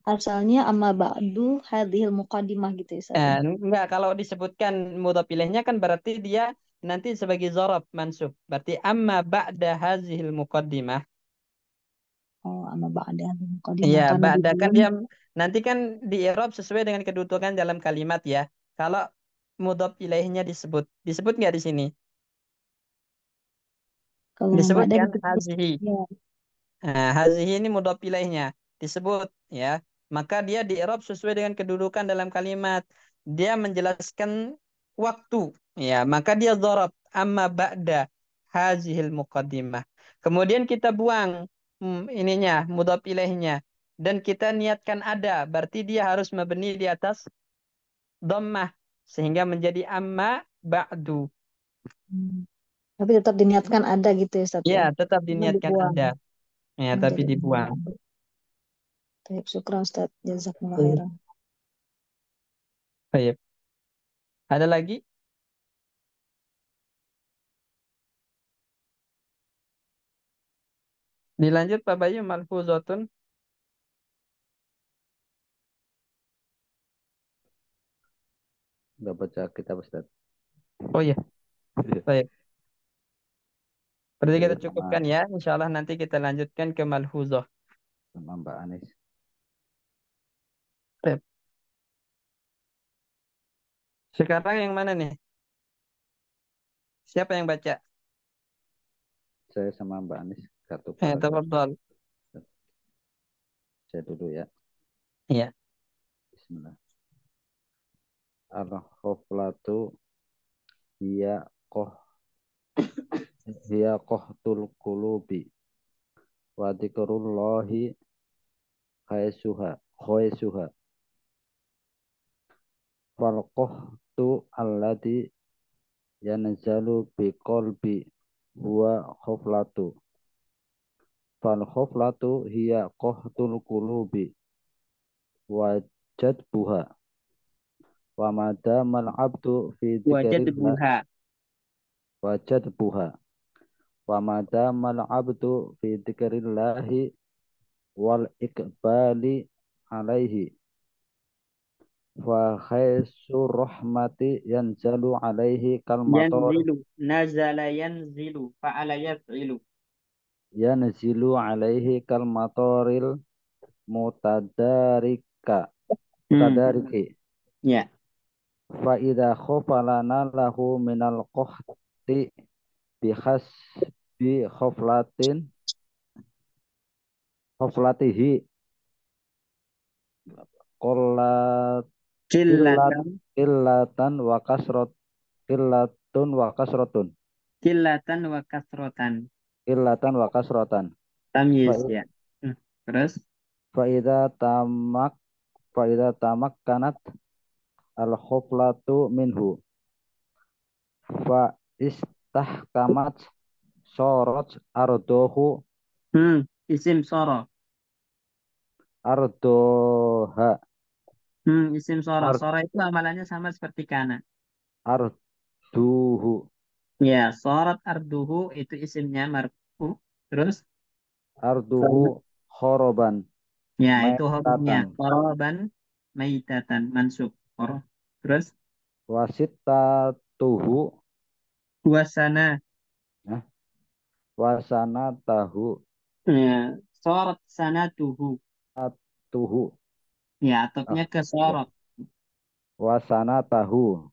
asalnya amma ba'du hadhil muqaddimah gitu ya Ustaz ya. Enggak, kalau disebutkan mudhof ilaihnya kan berarti dia nanti sebagai dzaraf mansub. Berarti amma ba'da hazihil muqaddimah. Oh, amma ba'da hadhil Iya, muqaddimah karena ba'da kan dibuang dia nanti kan di i'rab sesuai dengan kedudukan dalam kalimat ya. Kalau mudhof ilaihnya disebut, disebut nggak di sini? kalau yang Disebut ba'da kan disebut hazihi. ya. Nah, hazihi ini mudhof ilaihnya disebut ya. Maka dia di i'rab sesuai dengan kedudukan dalam kalimat. Dia menjelaskan waktu ya, maka dia dzaraf amma ba'da hazihil muqaddimah. Kemudian kita buang ininya mudhof ilaihnya dan kita niatkan ada, berarti dia harus mabni di atas dhammah sehingga menjadi amma ba'du. Hmm. Tapi tetap diniatkan ada gitu ya Ustaz Ya, ya. tetap Cuma diniatkan dibuang. ada. Ya, Hmm, tapi jadi amma dibuang. ba'du. Baik, syukran Ustaz. Jazakumullah Hmm. khairan. Baik. Ada lagi? Dilanjut Pak Bayu, malfuzatun. Nggak baca kitab Ustaz. Oh iya, baik. Berarti Itu kita sama cukupkan ya. Insya Allah nanti kita lanjutkan ke malfuzah. sama Mbak Anis. Baik. Sekarang yang mana nih? Siapa yang baca? Saya sama Mbak Anis satu paragraf. Tafadhol. Saya dulu ya. Iya. Bismillah. Al-khoflatu hiya qoh hiya qahtul qulubi wa dzikrullahi khaisuha wal qahtu alladhi yanzalu bi qalbi huwa khoflatu fal khoflatu hiya qahtul qulubi wa jadbuha wa madamal abdu fi Wajad dzikrillah buha. wa jadbuha wa madamal abdu fi dzikrillahi wal iqbali alaihi wa khaisur rahmati yanzalu alaihi kal matar Yanzilu. Nazala yanzilu. Fa'ala yaf'ilu. yanzilu alaihi kal mataril mutadarika Hmm. mutadariki Ya. fa idza khafalana lahu minal qahti bi khas bi khaflatihi qallat illat Killatan. illatan wa kasrat illatun wa kasratun Killatan wa kasrotan. illatan wa kasratan fa Tamyiz ya. Terus. fa idza tamak fa idza tamakkanat al khuflatu minhu fa istahkamat sorot ardohu Isim soro. ardoha Isim soro. ar, Soro itu amalannya sama seperti kana. arduhu Ya, sorot arduhu itu isimnya marfu. Terus. arduhu khoroban Ya, itu hukumnya. maitatan Koroban maitatan mansub. Koro. Terus. wasitatuhu Wasana. nah, wasana tahu Ya, sorot sanatuhu. tuhu Ya, atopnya ke ya sorot. wasana tahu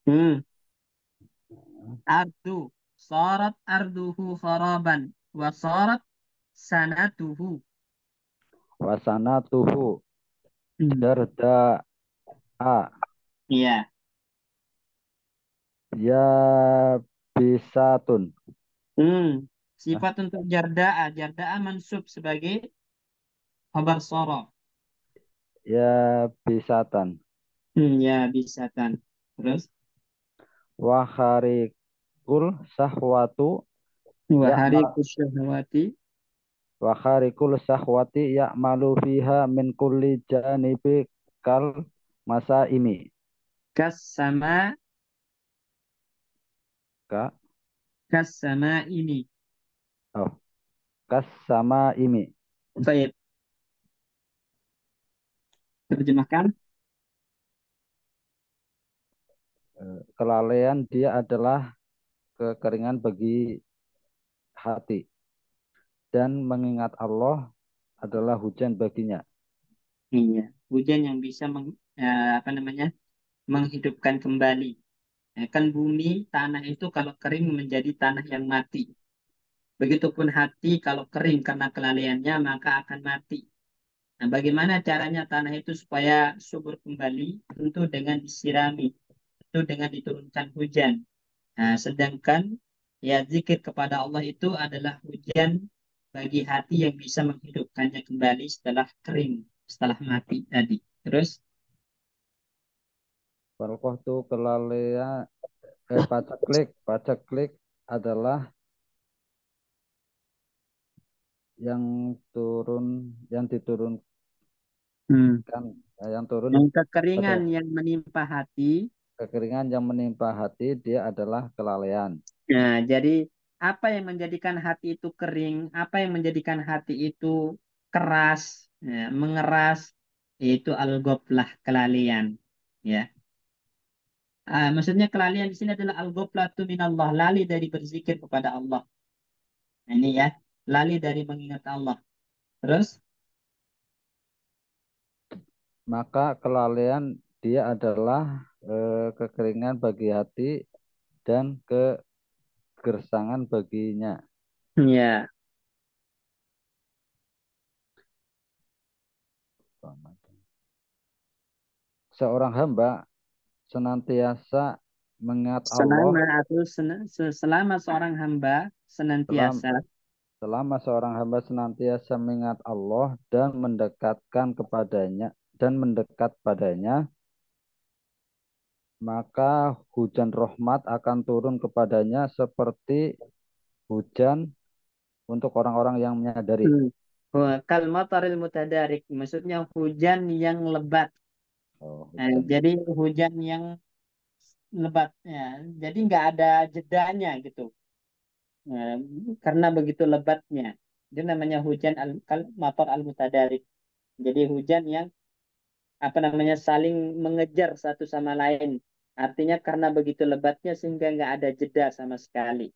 Hmm. Ardu. Sorot arduhu kharaban. Wa sorot sanatuhu. wasana tuhu Hmm. darda a Iya. ya bisatun. Sifat untuk jarda'a. Jarda'a mansub sebagai khabar sorof. Ya bisatan. Ya, bisatan. Terus, Wa kharikul sahwatu wahari ya'ma kusyahwati wa kharikul sahwati ya'malu fiha min kulli janibi kal masa ini. kas sama Ka kas sama ini. oh kas sama ini. Baik, terjemahkan. Kelalaian dia adalah kekeringan bagi hati dan mengingat Allah adalah hujan baginya. Iya, hujan yang bisa apa namanya menghidupkan kembali. Kan bumi, tanah itu kalau kering menjadi tanah yang mati. Begitupun hati kalau kering karena kelalaiannya maka akan mati. Nah, bagaimana caranya tanah itu supaya subur kembali? Tentu dengan disirami, tentu dengan diturunkan hujan. Nah, sedangkan ya zikir kepada Allah itu adalah hujan bagi hati yang bisa menghidupkannya kembali setelah kering, setelah mati tadi. Terus, Barokah itu kelalaian paceklik adalah yang diturunkan hmm, yang turun yang pada kekeringan yang menimpa hati. kekeringan yang menimpa hati dia adalah kelalaian. Nah, jadi apa yang menjadikan hati itu kering, apa yang menjadikan hati itu keras, ya, mengeras, yaitu al-ghaflah, kelalaian. Ya, maksudnya kelalaian di sini adalah al-ghaflatu minallah, lali dari berzikir kepada Allah. Nah, ini ya, lali dari mengingat Allah. Terus, Maka kelalaian dia adalah kekeringan bagi hati dan kegersangan baginya. ya, Seorang hamba senantiasa mengingat Allah selama atau selama seorang hamba dalam senantiasa. selama seorang hamba senantiasa mengingat Allah dan mendekat padanya, maka hujan rahmat akan turun kepadanya seperti hujan untuk orang-orang yang menyadari. Hmm. Kal mataril mutadarik, maksudnya hujan yang lebat. Oh, Nah, hujan. jadi hujan yang lebat ya. Jadi nggak ada jedanya gitu. Nah, karena begitu lebatnya. Itu namanya hujan matar al mutadarik. Jadi hujan yang apa namanya saling mengejar satu sama lain. Artinya karena begitu lebatnya sehingga nggak ada jeda sama sekali.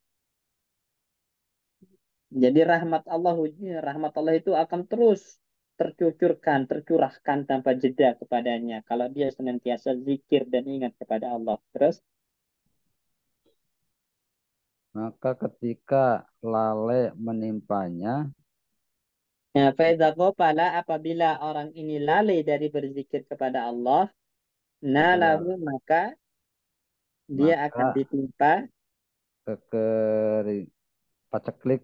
Jadi rahmat Allah itu akan terus tercucurkan, tercurahkan tanpa jeda kepadanya. Kalau dia senantiasa zikir dan ingat kepada Allah. Terus, Maka ketika lalai menimpanya, ya, faidha qopala, apabila orang ini lalai dari berzikir kepada Allah, nalahu, adalah maka dia akan maka ditimpa kekering paceklik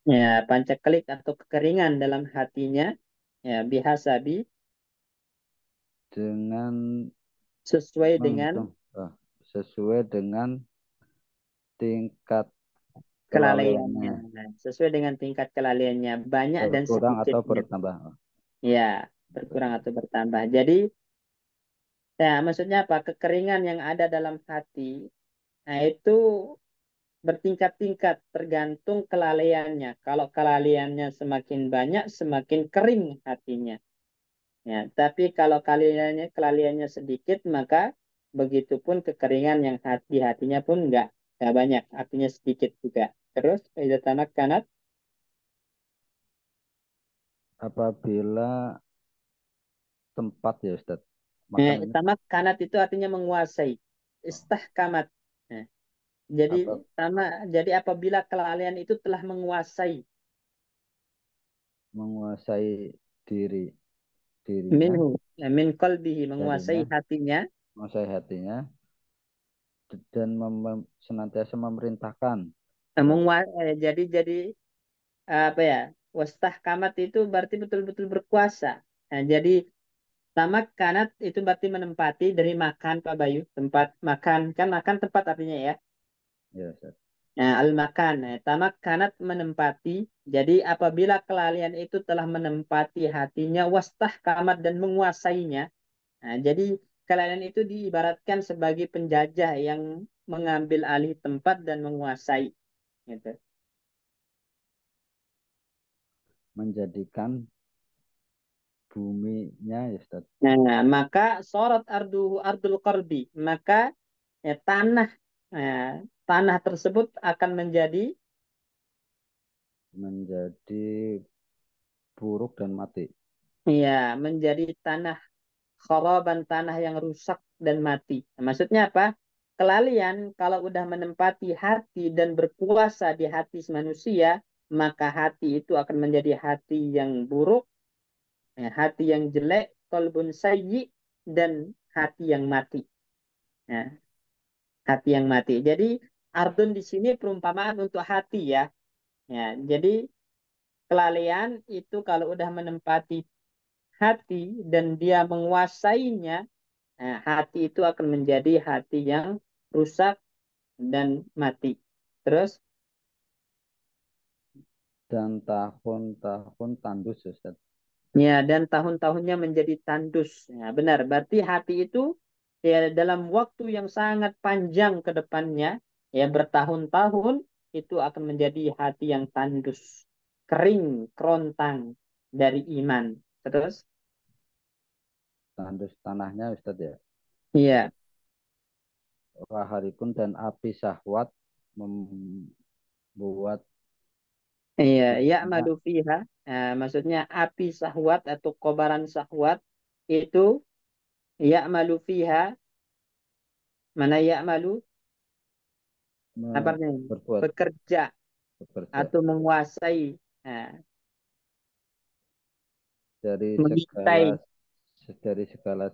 ya pancaklik atau kekeringan dalam hatinya, ya bihasabi, dengan sesuai dengan menghitung sesuai dengan tingkat kelalaiannya. kelalaiannya Nah, sesuai dengan tingkat kelalaiannya, banyak dan berkurang atau sedikitnya. bertambah. Ya, berkurang atau bertambah. Jadi, ya maksudnya apa? Kekeringan yang ada dalam hati, nah itu bertingkat-tingkat tergantung kelalaiannya. Kalau kelalaiannya semakin banyak, semakin kering hatinya. Ya, tapi kalau kelalaiannya sedikit, maka begitupun kekeringan yang di hatinya pun nggak banyak, artinya sedikit juga. Terus, idza tamakkanat, Apabila tempat ya Ustaz. Makan ini tamakkanat itu artinya menguasai. Istahkamat. Nah, jadi apa sama, jadi apabila kelalaian itu telah menguasai menguasai diri dirinya, min qalbihi, menguasai darinya, hatinya, menguasai hatinya, dan senantiasa memerintahkan. Jadi apa ya? Wastahkamat itu berarti betul-betul berkuasa. Nah, jadi tamak kanat itu berarti menempati dari makan Pak Bayu, tempat makan kan makan tempat artinya ya. Ya, Ustaz. Nah, al-makan, tamak kanat menempati. Jadi apabila kelalaian itu telah menempati hatinya, wastahkamat dan menguasainya. Nah, jadi kelalaian itu diibaratkan sebagai penjajah yang mengambil alih tempat dan menguasai. Gitu. Menjadikan buminya, ya Ustaz. Nah, maka sorot ardul qarbi, maka tanah eh, tanah tersebut akan Menjadi buruk dan mati. menjadi tanah kharaban, tanah yang rusak dan mati. Nah, maksudnya apa? Kelalaian kalau udah menempati hati dan berkuasa di hati manusia, maka hati itu akan menjadi hati yang buruk, hati yang jelek, qalbun sayyi, dan hati yang mati. Nah, hati yang mati. Jadi ardun di sini perumpamaan untuk hati ya. Ya, jadi kelalaian itu kalau udah menempati hati dan dia menguasainya, nah, hati itu akan menjadi hati yang rusak dan mati. Terus, Dan tahun-tahun tandus, ya Ustaz. ya, dan tahun-tahunnya menjadi tandus. Ya, benar. Berarti hati itu ya dalam waktu yang sangat panjang ke depannya, ya bertahun-tahun itu akan menjadi hati yang tandus, kering, kerontang dari iman. Terus, Tandus tanahnya, Ustaz, ya. iya, Raharikun dan api syahwat membuat iya, ya dirinya fiha. Nah, maksudnya api syahwat atau kobaran syahwat itu ya fiha, mana ya apa artinya? berbuat Bekerja bekerja atau menguasai, nah, dari segala mengintai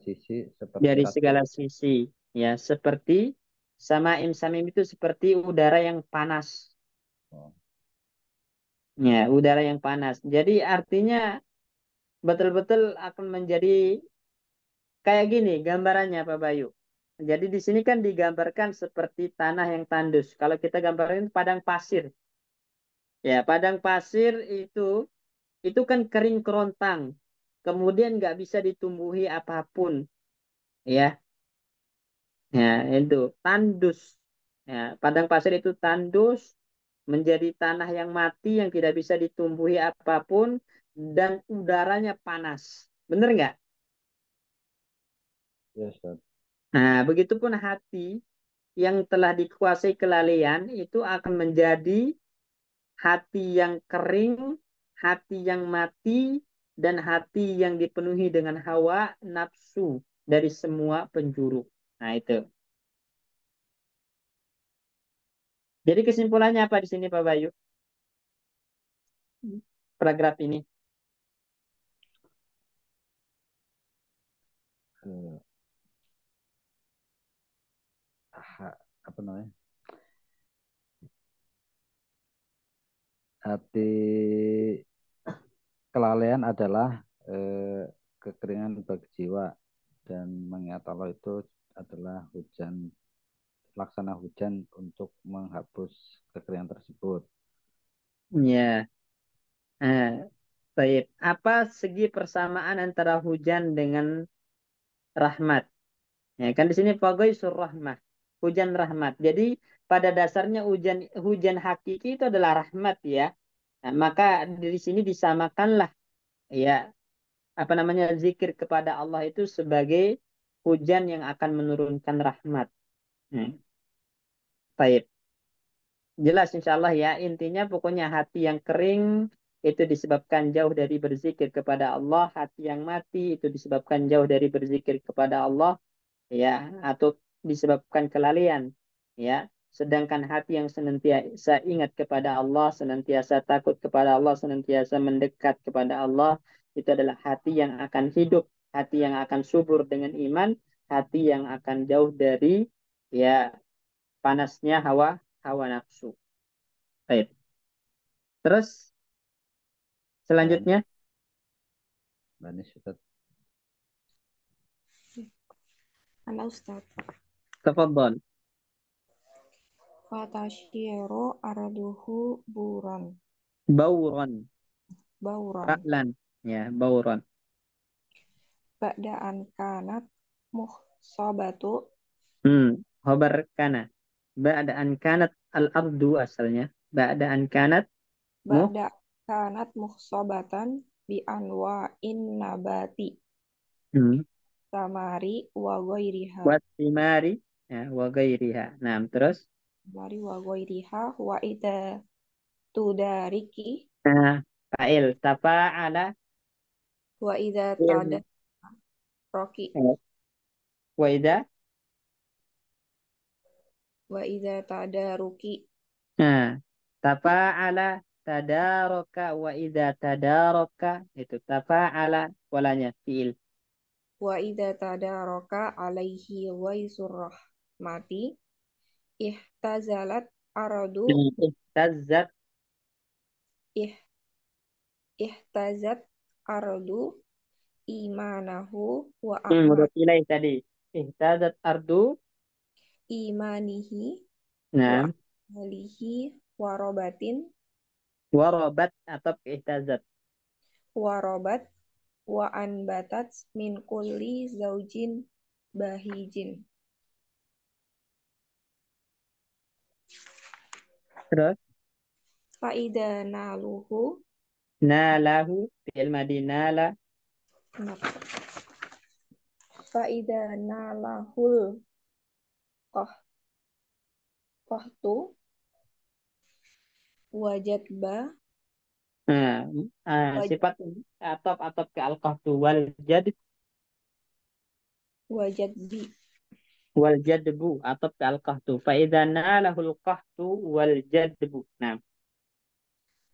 sisi seperti dari api. segala sisi. Ya, seperti samim samim itu seperti udara yang panas. Oh, Ya, udara yang panas. Jadi artinya betul-betul akan menjadi kayak gini gambarannya Pak Bayu. Jadi di sini kan digambarkan seperti tanah yang tandus. Kalau kita gambarkan padang pasir. Ya, padang pasir itu kan kering kerontang. Kemudian nggak bisa ditumbuhi apapun. Ya, ya itu tandus. Ya, padang pasir itu tandus menjadi tanah yang mati yang tidak bisa ditumbuhi apapun dan udaranya panas. Bener nggak? ya Ustaz. Nah, begitupun hati yang telah dikuasai kelalaian itu akan menjadi hati yang kering, hati yang mati, dan hati yang dipenuhi dengan hawa nafsu dari semua penjuru. Nah, itu. Jadi kesimpulannya apa di sini Pak Bayu? Paragraf ini. Eh, apa namanya? Hati kelalaian adalah kekeringan bagi jiwa, dan mengingat Allah itu adalah laksana hujan untuk menghapus kekeringan tersebut. Ya. Baik. Apa segi persamaan antara hujan dengan rahmat? Ya, kan di sini sur rahmah. Hujan rahmat. Jadi pada dasarnya hujan hujan hakiki itu adalah rahmat ya. Nah, maka dari sini disamakanlah ya apa namanya zikir kepada Allah itu sebagai hujan yang akan menurunkan rahmat. Hmm. Baik. Jelas insya Allah ya. Intinya pokoknya hati yang kering itu disebabkan jauh dari berzikir kepada Allah. Hati yang mati itu disebabkan jauh dari berzikir kepada Allah. Ya, atau disebabkan kelalaian. Ya, sedangkan hati yang senantiasa ingat kepada Allah, senantiasa takut kepada Allah, senantiasa mendekat kepada Allah, itu adalah hati yang akan hidup, hati yang akan subur dengan iman, hati yang akan jauh dari ya panasnya hawa nafsu. Baik. Terus selanjutnya, Manis Ustaz. Ana Ustaz. tafadhol. Fatasyiru arduhu buron. Bauron. Bauron. Ra'lan. Ya, bauron. Ba'daan kanat muhsobatu. Khobar kana. Ba'da an kanat al-ardu asalnya. Ba'da an kanat Ba'da kanat muhsobatan bi anwa'in nabati. Samari wa ghairiha. Wasimari. Ya, wa ghairiha. Nah, terus. Samari wa ghairiha wa ida tudariki. Nah, fa'il. Tafa'ala. Wa ida Fi'il. tadaraki. Wa idha. Wa ida tadaruki. Nah, tafa'ala tadaraka wa idza tadaraka itu tafa'ala walanya fi'il. Wa ida tadaraka alaihi waisur rahmati. Ihtazalat aradu. Ihtazat. Ihtazat aradu imanahu wa Mudhaf ilaih tadi. Ihtazat ardu. imanihi wa Nah, amalihi warobatin warabat atau ihtazat. warobat wa anbatat min kulli zaujin bahijin. Terus Faida naluhu. nalahu fi'il madi nala. Faida nalahul qahtu wajadba Sifat atop ke al-qahtu wal jad wajadbi wal jadbu atop ke al-qahtu fa idza nalahul qahtu wal jadbu. Nah,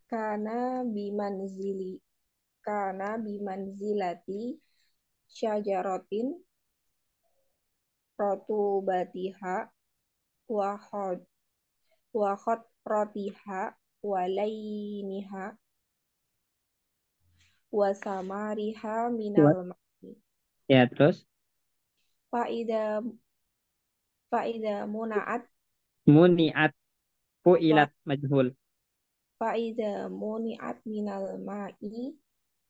kana bimanzili kana bimanzilati syajaratin rotubatiha wa khotrotiha wa lainiha wa samariha minal ma'i. ya terus Faida munaat muniat fu'ilat majhul. faida muniat minal ma'i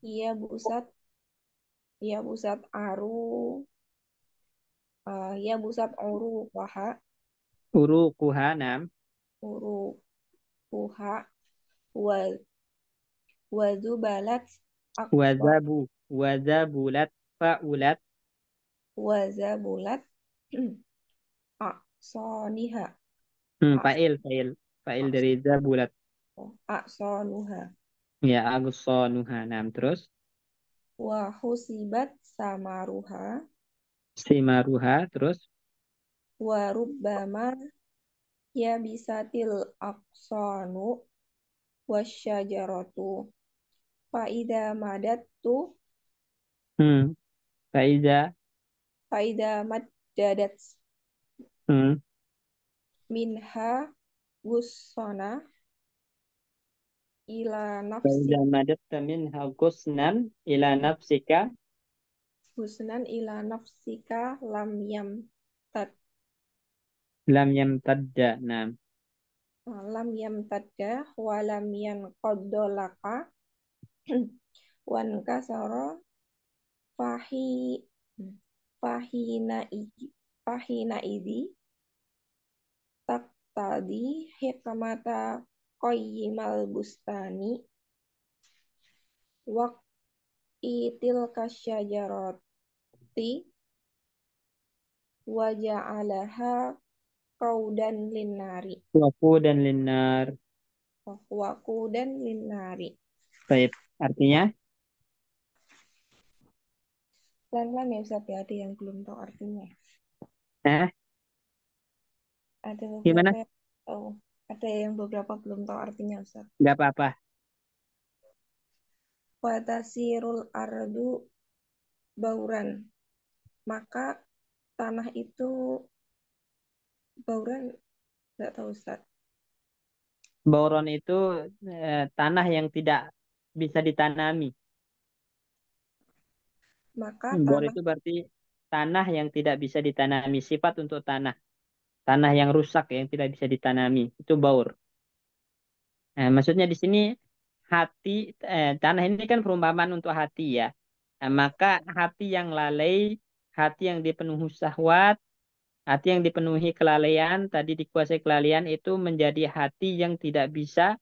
ia busat uruqaha Uruquha nam uruquha wa wazubalat aqsa wazabulat fa'ulat. wazabulat aqsaniha Fa'il dari zabulat. aqsanuha Ya, agsonuha nam terus wa husibat samaruha simaruha terus wa rubbama ya bisatil aqsanu wasyajaratu faida madattu faiza faida maddadat hmm, minha gussona ila nafsi faiza madatta minha ghusnan ila nafsika husnan ila nafsika tad lam yamtadda nam lam yam tadda wa lam yan qaddolaka wan kasara fahi fahina idi tak tadi hikmata qayyimal bustani waq itil kasyajarati wa ja'alaha qaudan linnari waqudan linnar. waqudan linnari. Baik, artinya Pelan-pelan ya Ustaz ya, ada yang belum tahu artinya. eh Ada gimana? beberapa yang tahu. Ada yang beberapa belum tahu artinya Ustaz. Enggak apa-apa. Watasirul ardu bauran. Maka tanah itu bauran Nggak tahu Ustaz. Bauron itu tanah yang tidak bisa ditanami. Maka Bor tanah itu berarti tanah yang tidak bisa ditanami. Sifat untuk tanah. Tanah yang rusak yang tidak bisa ditanami. Itu baur. Maksudnya di sini hati, tanah ini kan perumpamaan untuk hati ya. Maka hati yang lalai, hati yang dipenuhi syahwat, hati yang dipenuhi kelalaian, tadi dikuasai kelalaian itu menjadi hati yang tidak bisa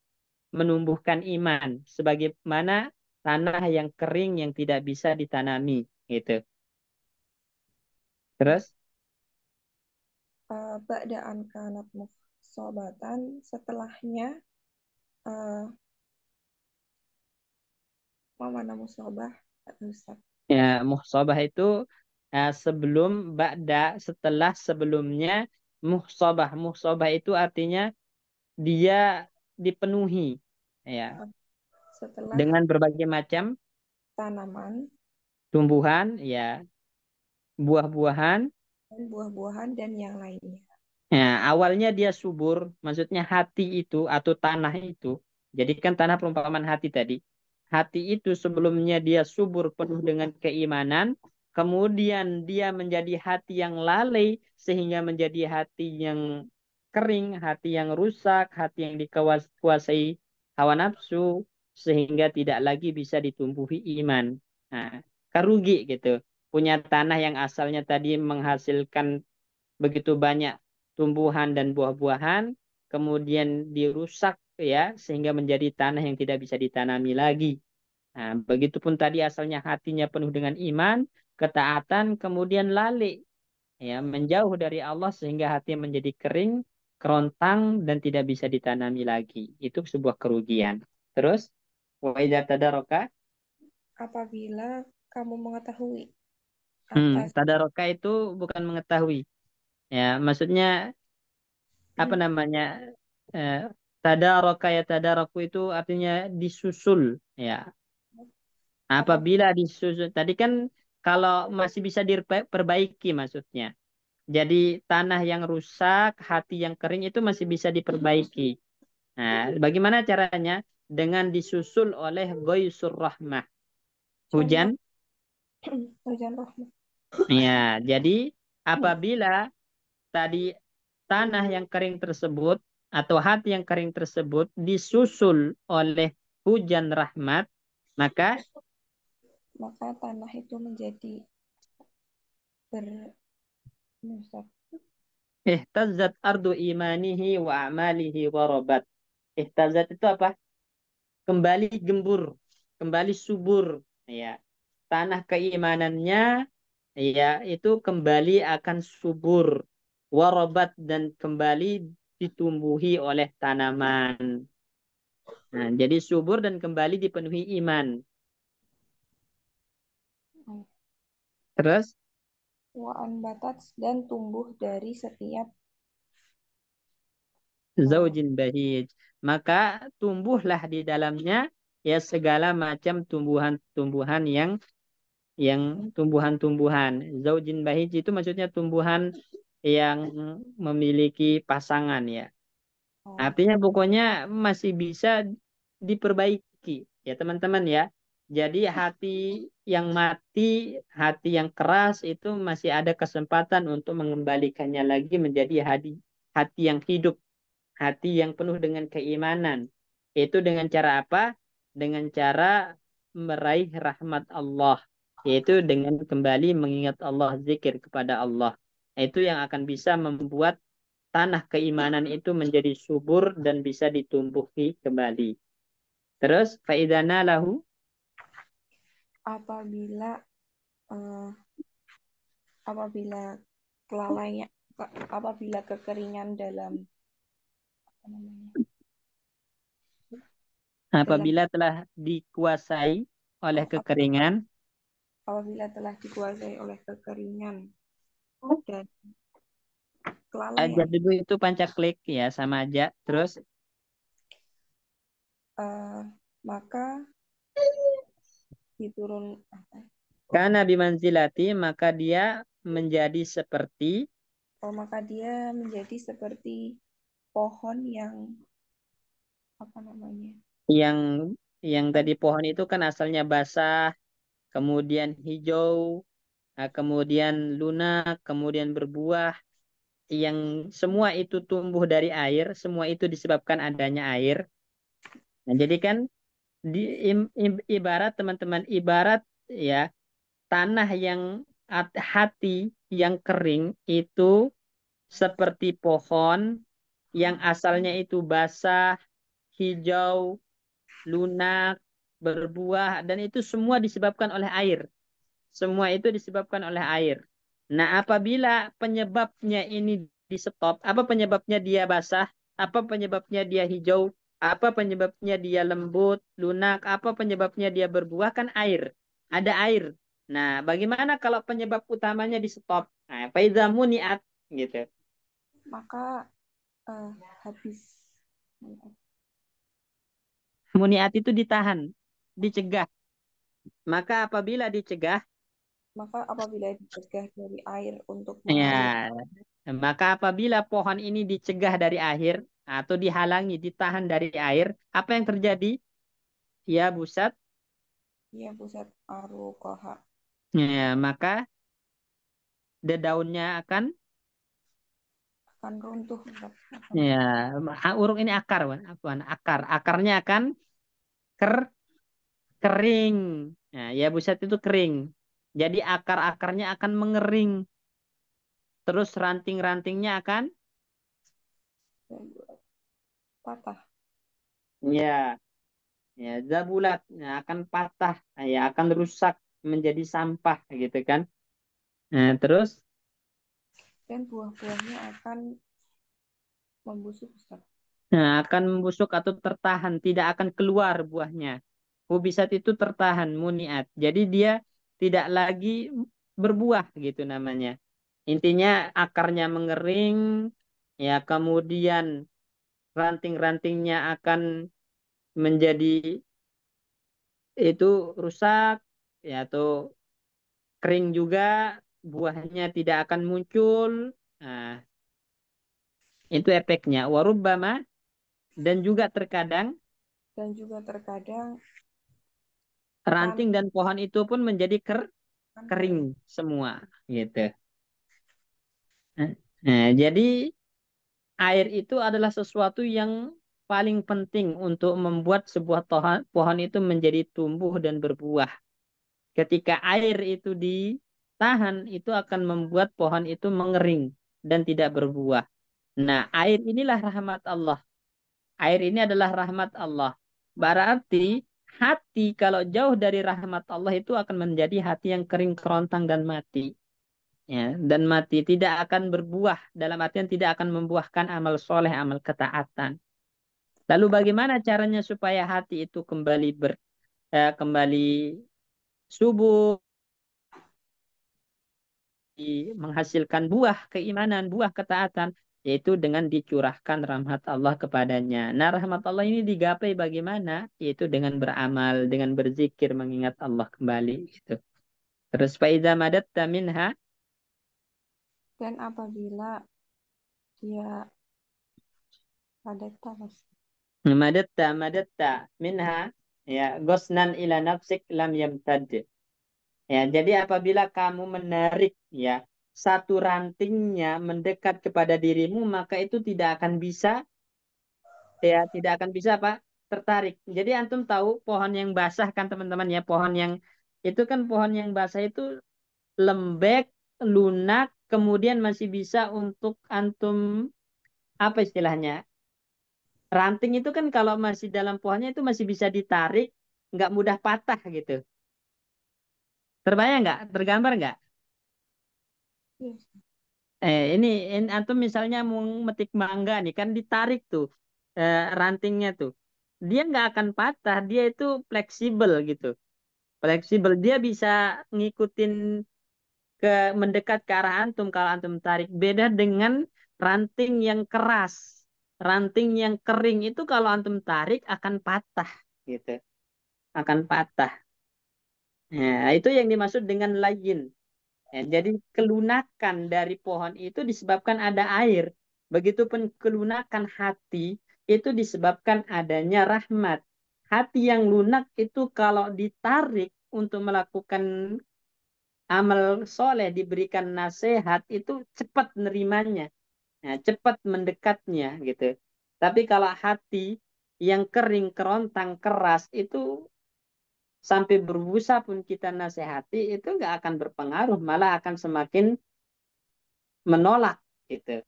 menumbuhkan iman. Sebagaimana tanah yang kering yang tidak bisa ditanami. Gitu. Terus? ba'daan kanat muhsobatan, setelahnya mana musobah Ustaz. Ya, muhsobah itu sebelum ba'da, setelah sebelumnya muhsobah. Muhsobah itu artinya dia dipenuhi ya Setelah dengan berbagai macam tanaman tumbuhan ya, buah-buahan. dan buah-buahan dan yang lainnya. Ya, awalnya dia subur, maksudnya hati itu atau tanah itu. Jadi kan tanah perumpamaan hati tadi. Hati itu sebelumnya dia subur penuh dengan keimanan, kemudian dia menjadi hati yang lalai sehingga menjadi hati yang kering, hati yang rusak, hati yang dikuasai hawa nafsu sehingga tidak lagi bisa ditumbuhi iman. Nah, kerugi gitu. Punya tanah yang asalnya tadi menghasilkan begitu banyak tumbuhan dan buah-buahan, kemudian dirusak ya sehingga menjadi tanah yang tidak bisa ditanami lagi. Nah, begitupun tadi asalnya hatinya penuh dengan iman, ketaatan, kemudian lalai ya menjauh dari Allah sehingga hati menjadi kering, kerontang dan tidak bisa ditanami lagi. Itu sebuah kerugian. Terus wa idza tadaraka, Apabila kamu mengetahui atas tadaraka itu bukan mengetahui. Ya, maksudnya apa namanya, eh, tadaraka ya tadaraku itu artinya disusul ya. apa Apabila disusul tadi kan kalau masih bisa diperbaiki maksudnya. Jadi tanah yang rusak, hati yang kering itu masih bisa diperbaiki. Nah, bagaimana caranya? Dengan disusul oleh ghaisur rahmah, contoh hujan. hujan rahmat. Ya, jadi apabila tadi tanah yang kering tersebut atau hati yang kering tersebut disusul oleh hujan rahmat, maka Maka tanah itu menjadi ber Ustaz, ihtazat ardu imanihi wa amalihi wa robat. Ihtazat itu apa? Kembali gembur, kembali subur. Ya, tanah keimanannya ya itu kembali akan subur, warobat dan kembali ditumbuhi oleh tanaman. Nah, jadi subur dan kembali dipenuhi iman. Terus waan batat dan tumbuh dari setiap zaujin bahij. Maka tumbuhlah di dalamnya ya segala macam tumbuhan-tumbuhan yang tumbuhan-tumbuhan. Zaujin bahij itu maksudnya tumbuhan yang memiliki pasangan ya. Artinya pokoknya masih bisa diperbaiki ya teman-teman ya. Jadi hati yang mati, hati yang keras itu masih ada kesempatan untuk mengembalikannya lagi menjadi hati yang hidup, hati yang penuh dengan keimanan. Itu dengan cara apa? Dengan cara meraih rahmat Allah, yaitu dengan kembali mengingat Allah, zikir kepada Allah. Itu yang akan bisa membuat tanah keimanan itu menjadi subur dan bisa ditumbuhi kembali. Terus faidana lahu, apabila eh, apabila kelalaian apabila kekeringan dalam apa namanya dalam apabila telah dikuasai oleh kekeringan, apabila telah dikuasai oleh kekeringan dan aja kelalaian, dulu itu pancaklik ya sama aja. Terus eh, maka diturun karena bimanzilati maka dia menjadi seperti maka dia menjadi seperti pohon yang apa namanya? Yang tadi pohon itu kan asalnya basah, kemudian hijau, kemudian lunak, kemudian berbuah. Yang semua itu tumbuh dari air, semua itu disebabkan adanya air. Nah, jadi kan di ibarat teman-teman, ibarat ya tanah yang hati yang kering itu seperti pohon yang asalnya itu basah, hijau, lunak, berbuah, dan itu semua disebabkan oleh air. Semua itu disebabkan oleh air. Nah, apabila penyebabnya ini di stop, apa penyebabnya dia basah, apa penyebabnya dia hijau, apa penyebabnya dia lembut, lunak, apa penyebabnya dia berbuah, kan air. Ada air. Nah, bagaimana kalau penyebab utamanya di stop? Nah, faidza muniat gitu. Maka habis Muniat itu ditahan, dicegah. Maka apabila dicegah, maka apabila dicegah dari air untuk mengalir, ya, maka apabila pohon ini dicegah dari air atau dihalangi, ditahan dari air, apa yang terjadi? Ya, Busat. ya pusat arukoha Ya, maka daunnya akan, akan runtuh. ya, uruk ini akar, Wan. Afwan, akar. Akarnya akan ker kering. Nah, ya, Busat itu kering. Jadi akar-akarnya akan mengering. Terus ranting-rantingnya akan, Patah. ya, ya, zabulat, ya, akan patah, ya, akan rusak menjadi sampah, gitu kan? Nah, terus Dan buah-buahnya akan membusuk, Ustaz. akan membusuk atau tertahan, tidak akan keluar buahnya. Hubisat itu tertahan, muniat. Jadi dia tidak lagi berbuah gitu namanya. Intinya akarnya mengering, ya kemudian ranting-rantingnya akan menjadi itu rusak, ya atau kering juga, buahnya tidak akan muncul. Nah, itu efeknya. Warubbama, dan juga terkadang Dan juga terkadang ranting ranting dan pohon itu pun menjadi kan kering kering. semua gitu. Nah, jadi air itu adalah sesuatu yang paling penting untuk membuat sebuah pohon itu menjadi tumbuh dan berbuah. Ketika air itu ditahan, itu akan membuat pohon itu mengering dan tidak berbuah. Nah, air inilah rahmat Allah. Air ini adalah rahmat Allah. Berarti hati kalau jauh dari rahmat Allah itu akan menjadi hati yang kering kerontang dan mati. Ya, dan mati tidak akan berbuah, dalam artian tidak akan membuahkan amal soleh, amal ketaatan. Lalu bagaimana caranya supaya hati itu kembali subur, menghasilkan buah keimanan, buah ketaatan, yaitu dengan dicurahkan rahmat Allah kepadanya. Nah, rahmat Allah ini digapai bagaimana? Yaitu dengan beramal, dengan berzikir, mengingat Allah kembali gitu. Terus faiza madatta minha, Dan apabila dia pada talas, madatta minha, ya, gosnan ila nafsik lam yamtad. Ya, jadi apabila kamu menarik, ya, satu rantingnya mendekat kepada dirimu, maka itu tidak akan bisa, ya, tidak akan bisa apa? Tertarik. Jadi antum tahu pohon yang basah kan teman-teman, ya, pohon yang itu kan, pohon yang basah itu lembek, lunak, kemudian masih bisa untuk antum, apa istilahnya? Ranting itu kan kalau masih dalam pohonnya itu masih bisa ditarik, nggak mudah patah gitu. Terbayang nggak? Tergambar nggak? yes. Ini antum misalnya mau metik mangga nih kan, ditarik tuh rantingnya tuh. Dia nggak akan patah, dia itu fleksibel gitu. Fleksibel, dia bisa ngikutin mendekat ke arah antum kalau antum tarik. Beda dengan ranting yang keras. Ranting yang kering itu kalau antum tarik akan patah gitu. Akan patah. Nah, itu yang dimaksud dengan layin. Jadi kelunakan dari pohon itu disebabkan ada air. Begitupun kelunakan hati itu disebabkan adanya rahmat. Hati yang lunak itu kalau ditarik untuk melakukan amal soleh, diberikan nasihat, itu cepat nerimanya. Nah, cepat mendekatnya gitu. Tapi kalau hati yang kering, kerontang, keras itu sampai berbusa pun kita nasihati itu nggak akan berpengaruh, malah akan semakin menolak gitu.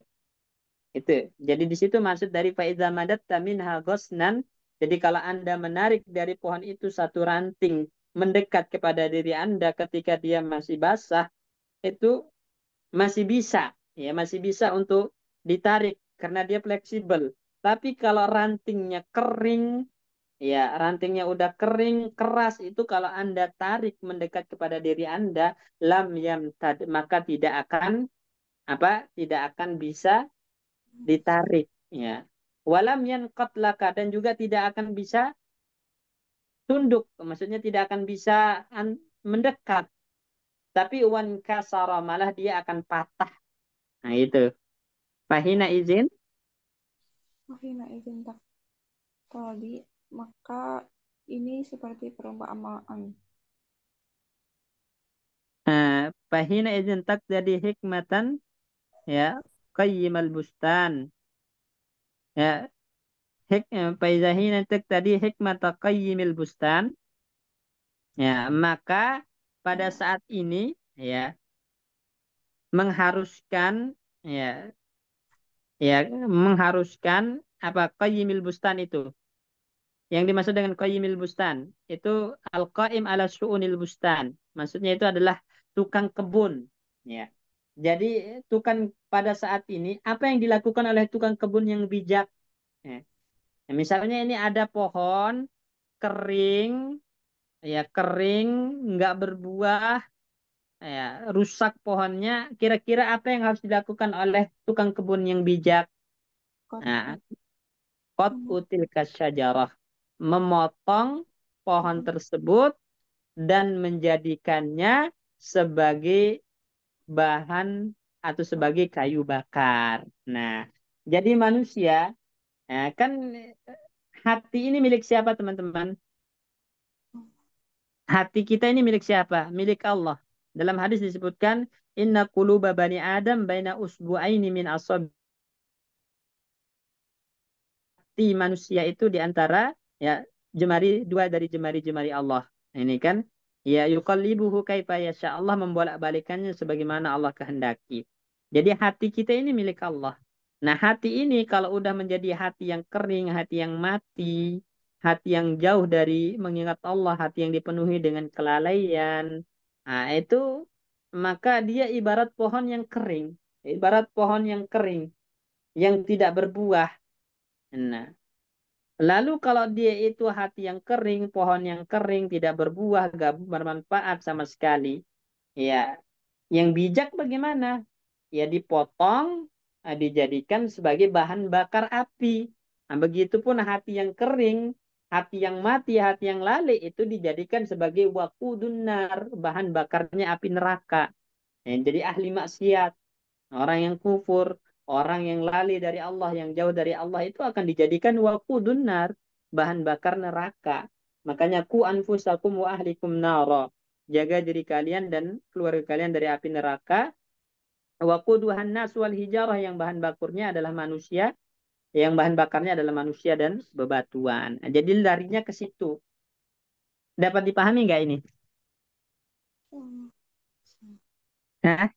Itu. Jadi di situ maksud dari faiza madatta minha ghosnan. Jadi kalau Anda menarik dari pohon itu satu ranting mendekat kepada diri Anda ketika dia masih basah, itu masih bisa, ya masih bisa untuk ditarik karena dia fleksibel. Tapi kalau rantingnya kering, ya rantingnya udah kering, keras, itu kalau Anda tarik mendekat kepada diri Anda, lam yamtad, maka tidak akan tidak akan bisa ditarik, ya. Walam yanqat laka, dan juga tidak akan bisa tunduk, maksudnya tidak akan bisa mendekat. Tapi wan kasara, malah dia akan patah. Nah itu. Fahina izin. Wahina izin tak tadi, maka ini seperti perumpamaan. Fahina izin tak jadi hikmatan, ya, qayyimal bustan. Ya, faizahina tak tadi hikmata qayyimil bustan. Ya, maka pada saat ini, ya, mengharuskan, ya, mengharuskan apa qayyimil bustan itu. Yang dimaksud dengan qayyimil bustan itu al-qaim ala syu'unil bustan. Maksudnya itu adalah tukang kebun, ya. Jadi tukang pada saat ini apa yang dilakukan oleh tukang kebun yang bijak? Ya. Misalnya ini ada pohon kering, ya kering, nggak berbuah, ya rusak pohonnya. Kira-kira apa yang harus dilakukan oleh tukang kebun yang bijak? Nah, qat util kasyajarah, memotong pohon tersebut dan menjadikannya sebagai bahan atau sebagai kayu bakar. Nah, jadi manusia, kan hati ini milik siapa, teman-teman? Hati kita ini milik siapa? Milik Allah. Dalam hadis disebutkan, inna quluba bani Adam baina usbu'aini min asab. Hati manusia itu di antara, ya, dua dari jemari-jemari Allah. Ini kan, ya yuqallibuhu kaifa yasha, Allah membolak-balikannya sebagaimana Allah kehendaki. Jadi hati kita ini milik Allah. Nah, hati ini kalau udah menjadi hati yang kering, hati yang mati, hati yang jauh dari mengingat Allah, hati yang dipenuhi dengan kelalaian, nah itu maka dia ibarat pohon yang kering, ibarat pohon yang kering yang tidak berbuah. Nah, lalu kalau dia itu hati yang kering, pohon yang kering, tidak berbuah, gak bermanfaat sama sekali, ya, yang bijak bagaimana? Ya dipotong, dijadikan sebagai bahan bakar api. Nah, begitupun hati yang kering, hati yang mati, hati yang lalai itu dijadikan sebagai waqudun nar, bahan bakarnya api neraka. Jadi ahli maksiat, orang yang kufur, orang yang lali dari Allah, yang jauh dari Allah itu akan dijadikan waqudun nar, bahan bakar neraka. Makanya ku anfusakum wa ahlikum nara. Jaga diri kalian dan keluarga kalian dari api neraka. Waquduhan nas wal hijarah, yang bahan bakurnya adalah manusia, yang bahan bakarnya adalah manusia dan bebatuan. Nah, jadi larinya ke situ. Dapat dipahami nggak ini? Hah?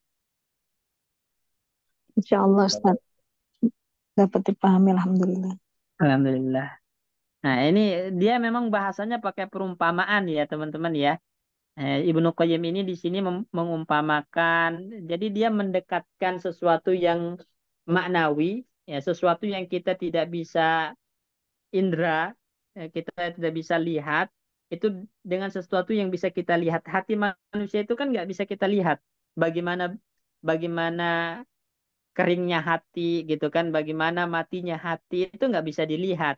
Insya Allah Ustaz dapat dipahami, alhamdulillah. Alhamdulillah. Nah, ini dia memang bahasanya pakai perumpamaan ya, teman-teman ya. Ibnu Qayyim ini di sini mengumpamakan, jadi dia mendekatkan sesuatu yang maknawi, ya, sesuatu yang kita tidak bisa indera, kita tidak bisa lihat, itu dengan sesuatu yang bisa kita lihat. Hati manusia itu kan nggak bisa kita lihat. Bagaimana bagaimana keringnya hati gitu kan, bagaimana matinya hati itu nggak bisa dilihat.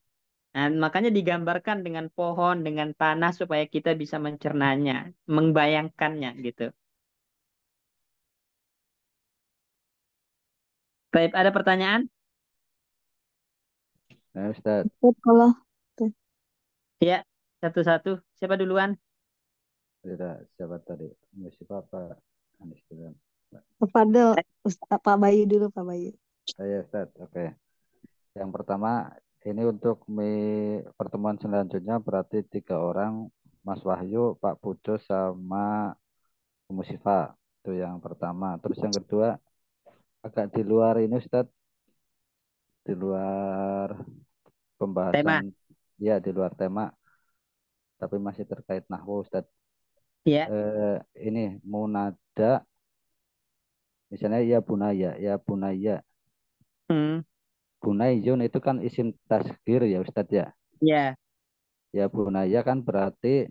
Nah, makanya digambarkan dengan pohon, dengan tanah supaya kita bisa mencernanya, membayangkannya gitu. Baik, ada pertanyaan? Nah, Ustaz, Ustaz, kalau tuh, Ya, satu-satu. Siapa duluan? siapa tadi? Musib apa? Anis dulu. Pak Fadel, Ustaz, Pak Bayu dulu, Pak Bayu. Saya Ustaz, oke. Yang pertama, ini untuk pertemuan selanjutnya berarti 3 orang, Mas Wahyu, Pak Pujo, sama Musifa. Itu yang pertama. Terus yang kedua, agak di luar ini Ustaz, di luar pembahasan, Tema. ya di luar tema, tapi masih terkait nahwu Ustaz. Ya. Ini munada, misalnya ya bunaya. Hmm. Bunayun itu kan isim tasghir ya Ustaz ya. Ya. Ya bunaya kan berarti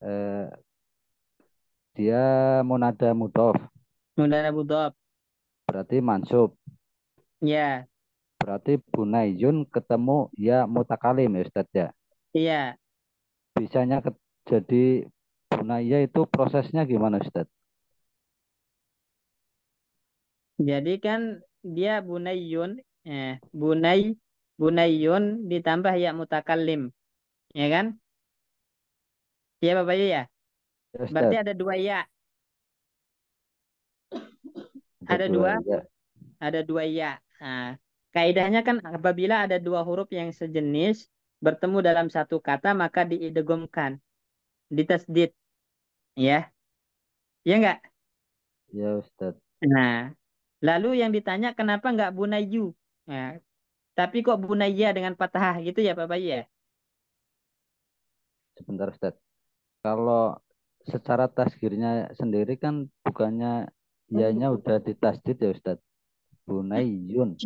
eh, dia munada mudhof, Mudana Budop. berarti mansub. Ya. Berarti bunayun ketemu ya mutakalim ya Ustaz ya. Iya. Bisanya jadi bunaya itu prosesnya gimana Ustaz? Jadi kan dia Bunayun. Bunay. Bunayun ditambah ya mutakallim. Ya kan? Iya Bapak Yu ya. Ya Berarti Ustaz, ada dua ya. ada Ada dua dua. ya. Ada dua ya. Nah, kaidahnya kan apabila ada dua huruf yang sejenis bertemu dalam satu kata maka diidghamkan, ditasdid, ya. Ya enggak? Ya Ustaz, Nah, lalu yang ditanya kenapa enggak Bunayu? Nah, tapi kok Bunaya dengan fathah gitu ya Bapak ya? sebentar Ustaz. Kalau secara tasghirnya sendiri kan bukannya ianya udah ditasdid ya Ustaz. Bunayun.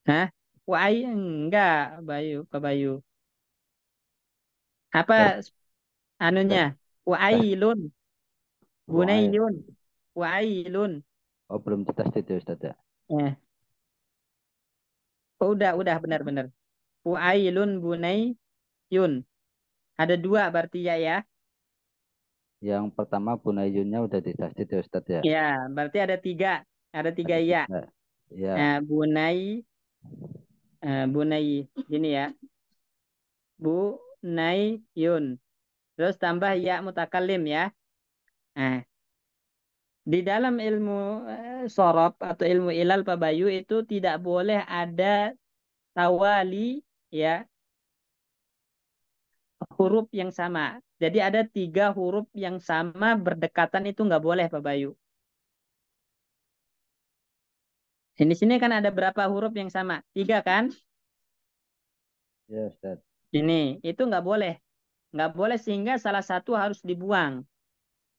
Hah? Wai enggak, Bayu, Pak Bayu. Apa Tas, anunya? tas, tas, Wailun, wa'ai. Bunayun, Wailun. Oh, belum ditasdid ya Ustaz ya. Eh, oh, udah benar-benar. Wailun Bunayun. Ada dua berarti ya ya. Yang pertama Bunayunnya udah ditasdid ya Ustaz ya. Ya, berarti ada tiga. Ada tiga Ada ya. 3. Ya, Bunai, Bunai. Ini ya. Bunayun. Terus tambah ya mutakallim ya. Nah, di dalam ilmu sorob atau ilmu ilal Pak Bayu itu tidak boleh ada tawali ya huruf yang sama. Jadi ada tiga huruf yang sama berdekatan itu nggak boleh Pak Bayu. Sini kan ada berapa huruf yang sama? Tiga kan? ya Ustaz. Ini itu nggak boleh sehingga salah satu harus dibuang.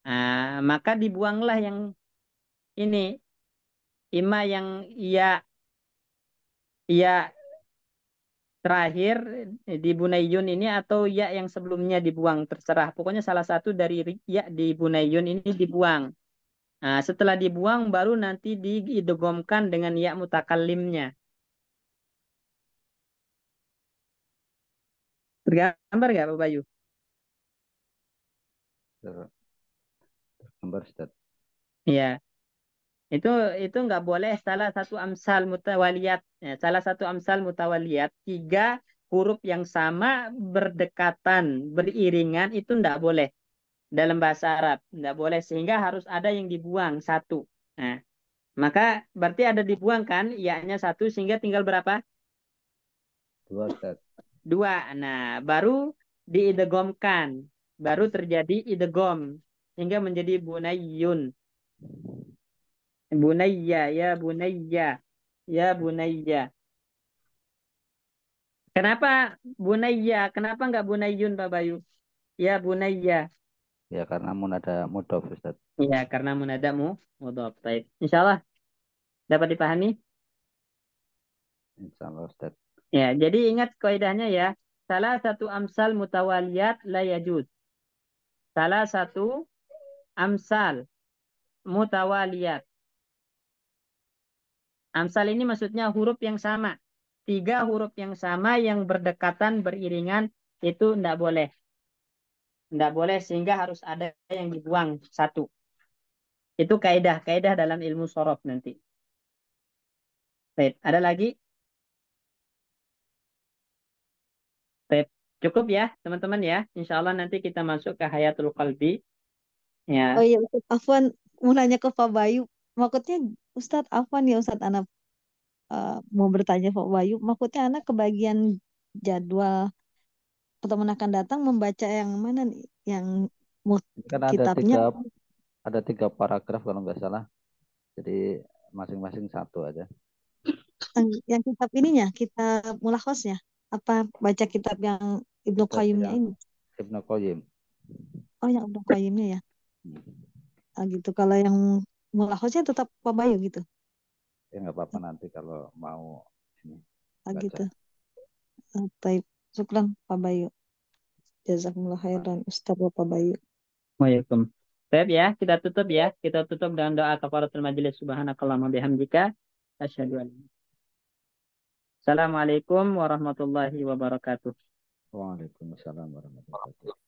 Nah, maka dibuanglah yang ini, ima yang iya terakhir di Bunayun ini atau ya yang sebelumnya dibuang terserah. Pokoknya salah satu dari ya di Bunayun ini dibuang. Nah, setelah dibuang baru nanti diidghamkan dengan ya mutakallimnya. Tergambar nggak Pak Bayu? Gambar Ustaz. Iya. Itu nggak boleh salah satu amsal mutawaliyat. Ya, salah satu amsal mutawaliyat tiga huruf yang sama berdekatan beriringan itu nggak boleh dalam bahasa Arab, nggak boleh sehingga harus ada yang dibuang satu. Nah, maka berarti ada dibuang kan ianya satu sehingga tinggal berapa? 2 Ustaz. Dua. Nah, baru diidghamkan, baru terjadi idgham sehingga menjadi bunayun. Bunayya, ya bunayya, ya bunayya. Kenapa bunayya? Kenapa nggak bunayun Pak Bayu? Ya bunayya. Ya karena munada mudhof Ustaz. Ya karena munadamu mudhaf. Baik. Insyaallah dapat dipahami. Insyaallah Ustaz. Ya, jadi ingat kaidahnya ya. Salah satu amsal mutawaliyat la yajuz. Salah satu amsal mutawaliyat. Amsal ini maksudnya huruf yang sama. Tiga huruf yang sama yang berdekatan, beriringan, itu tidak boleh. Tidak boleh sehingga harus ada yang dibuang satu. Itu kaidah dalam ilmu sorof nanti. Baik, ada lagi? Cukup ya, teman-teman ya. Insya Allah nanti kita masuk ke Hayatul Qalbi. Oh Ya, iya Ustadz Afwan mau nanya ke Pak Bayu. Maksudnya Ustadz Afwan ya Ustadz Anak mau bertanya Pak Bayu. Maksudnya anak kebagian jadwal pertemuan akan datang membaca yang mana nih? Yang Kan kitabnya ada tiga paragraf kalau nggak salah. Jadi masing-masing satu aja. yang kitab ininya, kitab mulakhosnya. Apa baca kitab yang Ibnu Kitab Qayyimnya yang ini? Ibnu Qayyim. Oh yang Ibnu Qayyimnya ya. Hmm. Ah, gitu. Kalau yang mulakhosnya tetap Pak Bayu gitu. Ya nggak apa-apa nanti kalau mau ini Ah, baca. gitu. Taib. Syukran Pak Bayu. Jazakumullah khairan Ustaz Pak Bayu. Waalaikum. Baik ya, kita tutup ya. Kita tutup dengan doa kafaratul majelis. Subhanakallahumma bihamdika. Asyhadu an. Assalamualaikum warahmatullahi wabarakatuh. Waalaikumsalam warahmatullahi wabarakatuh.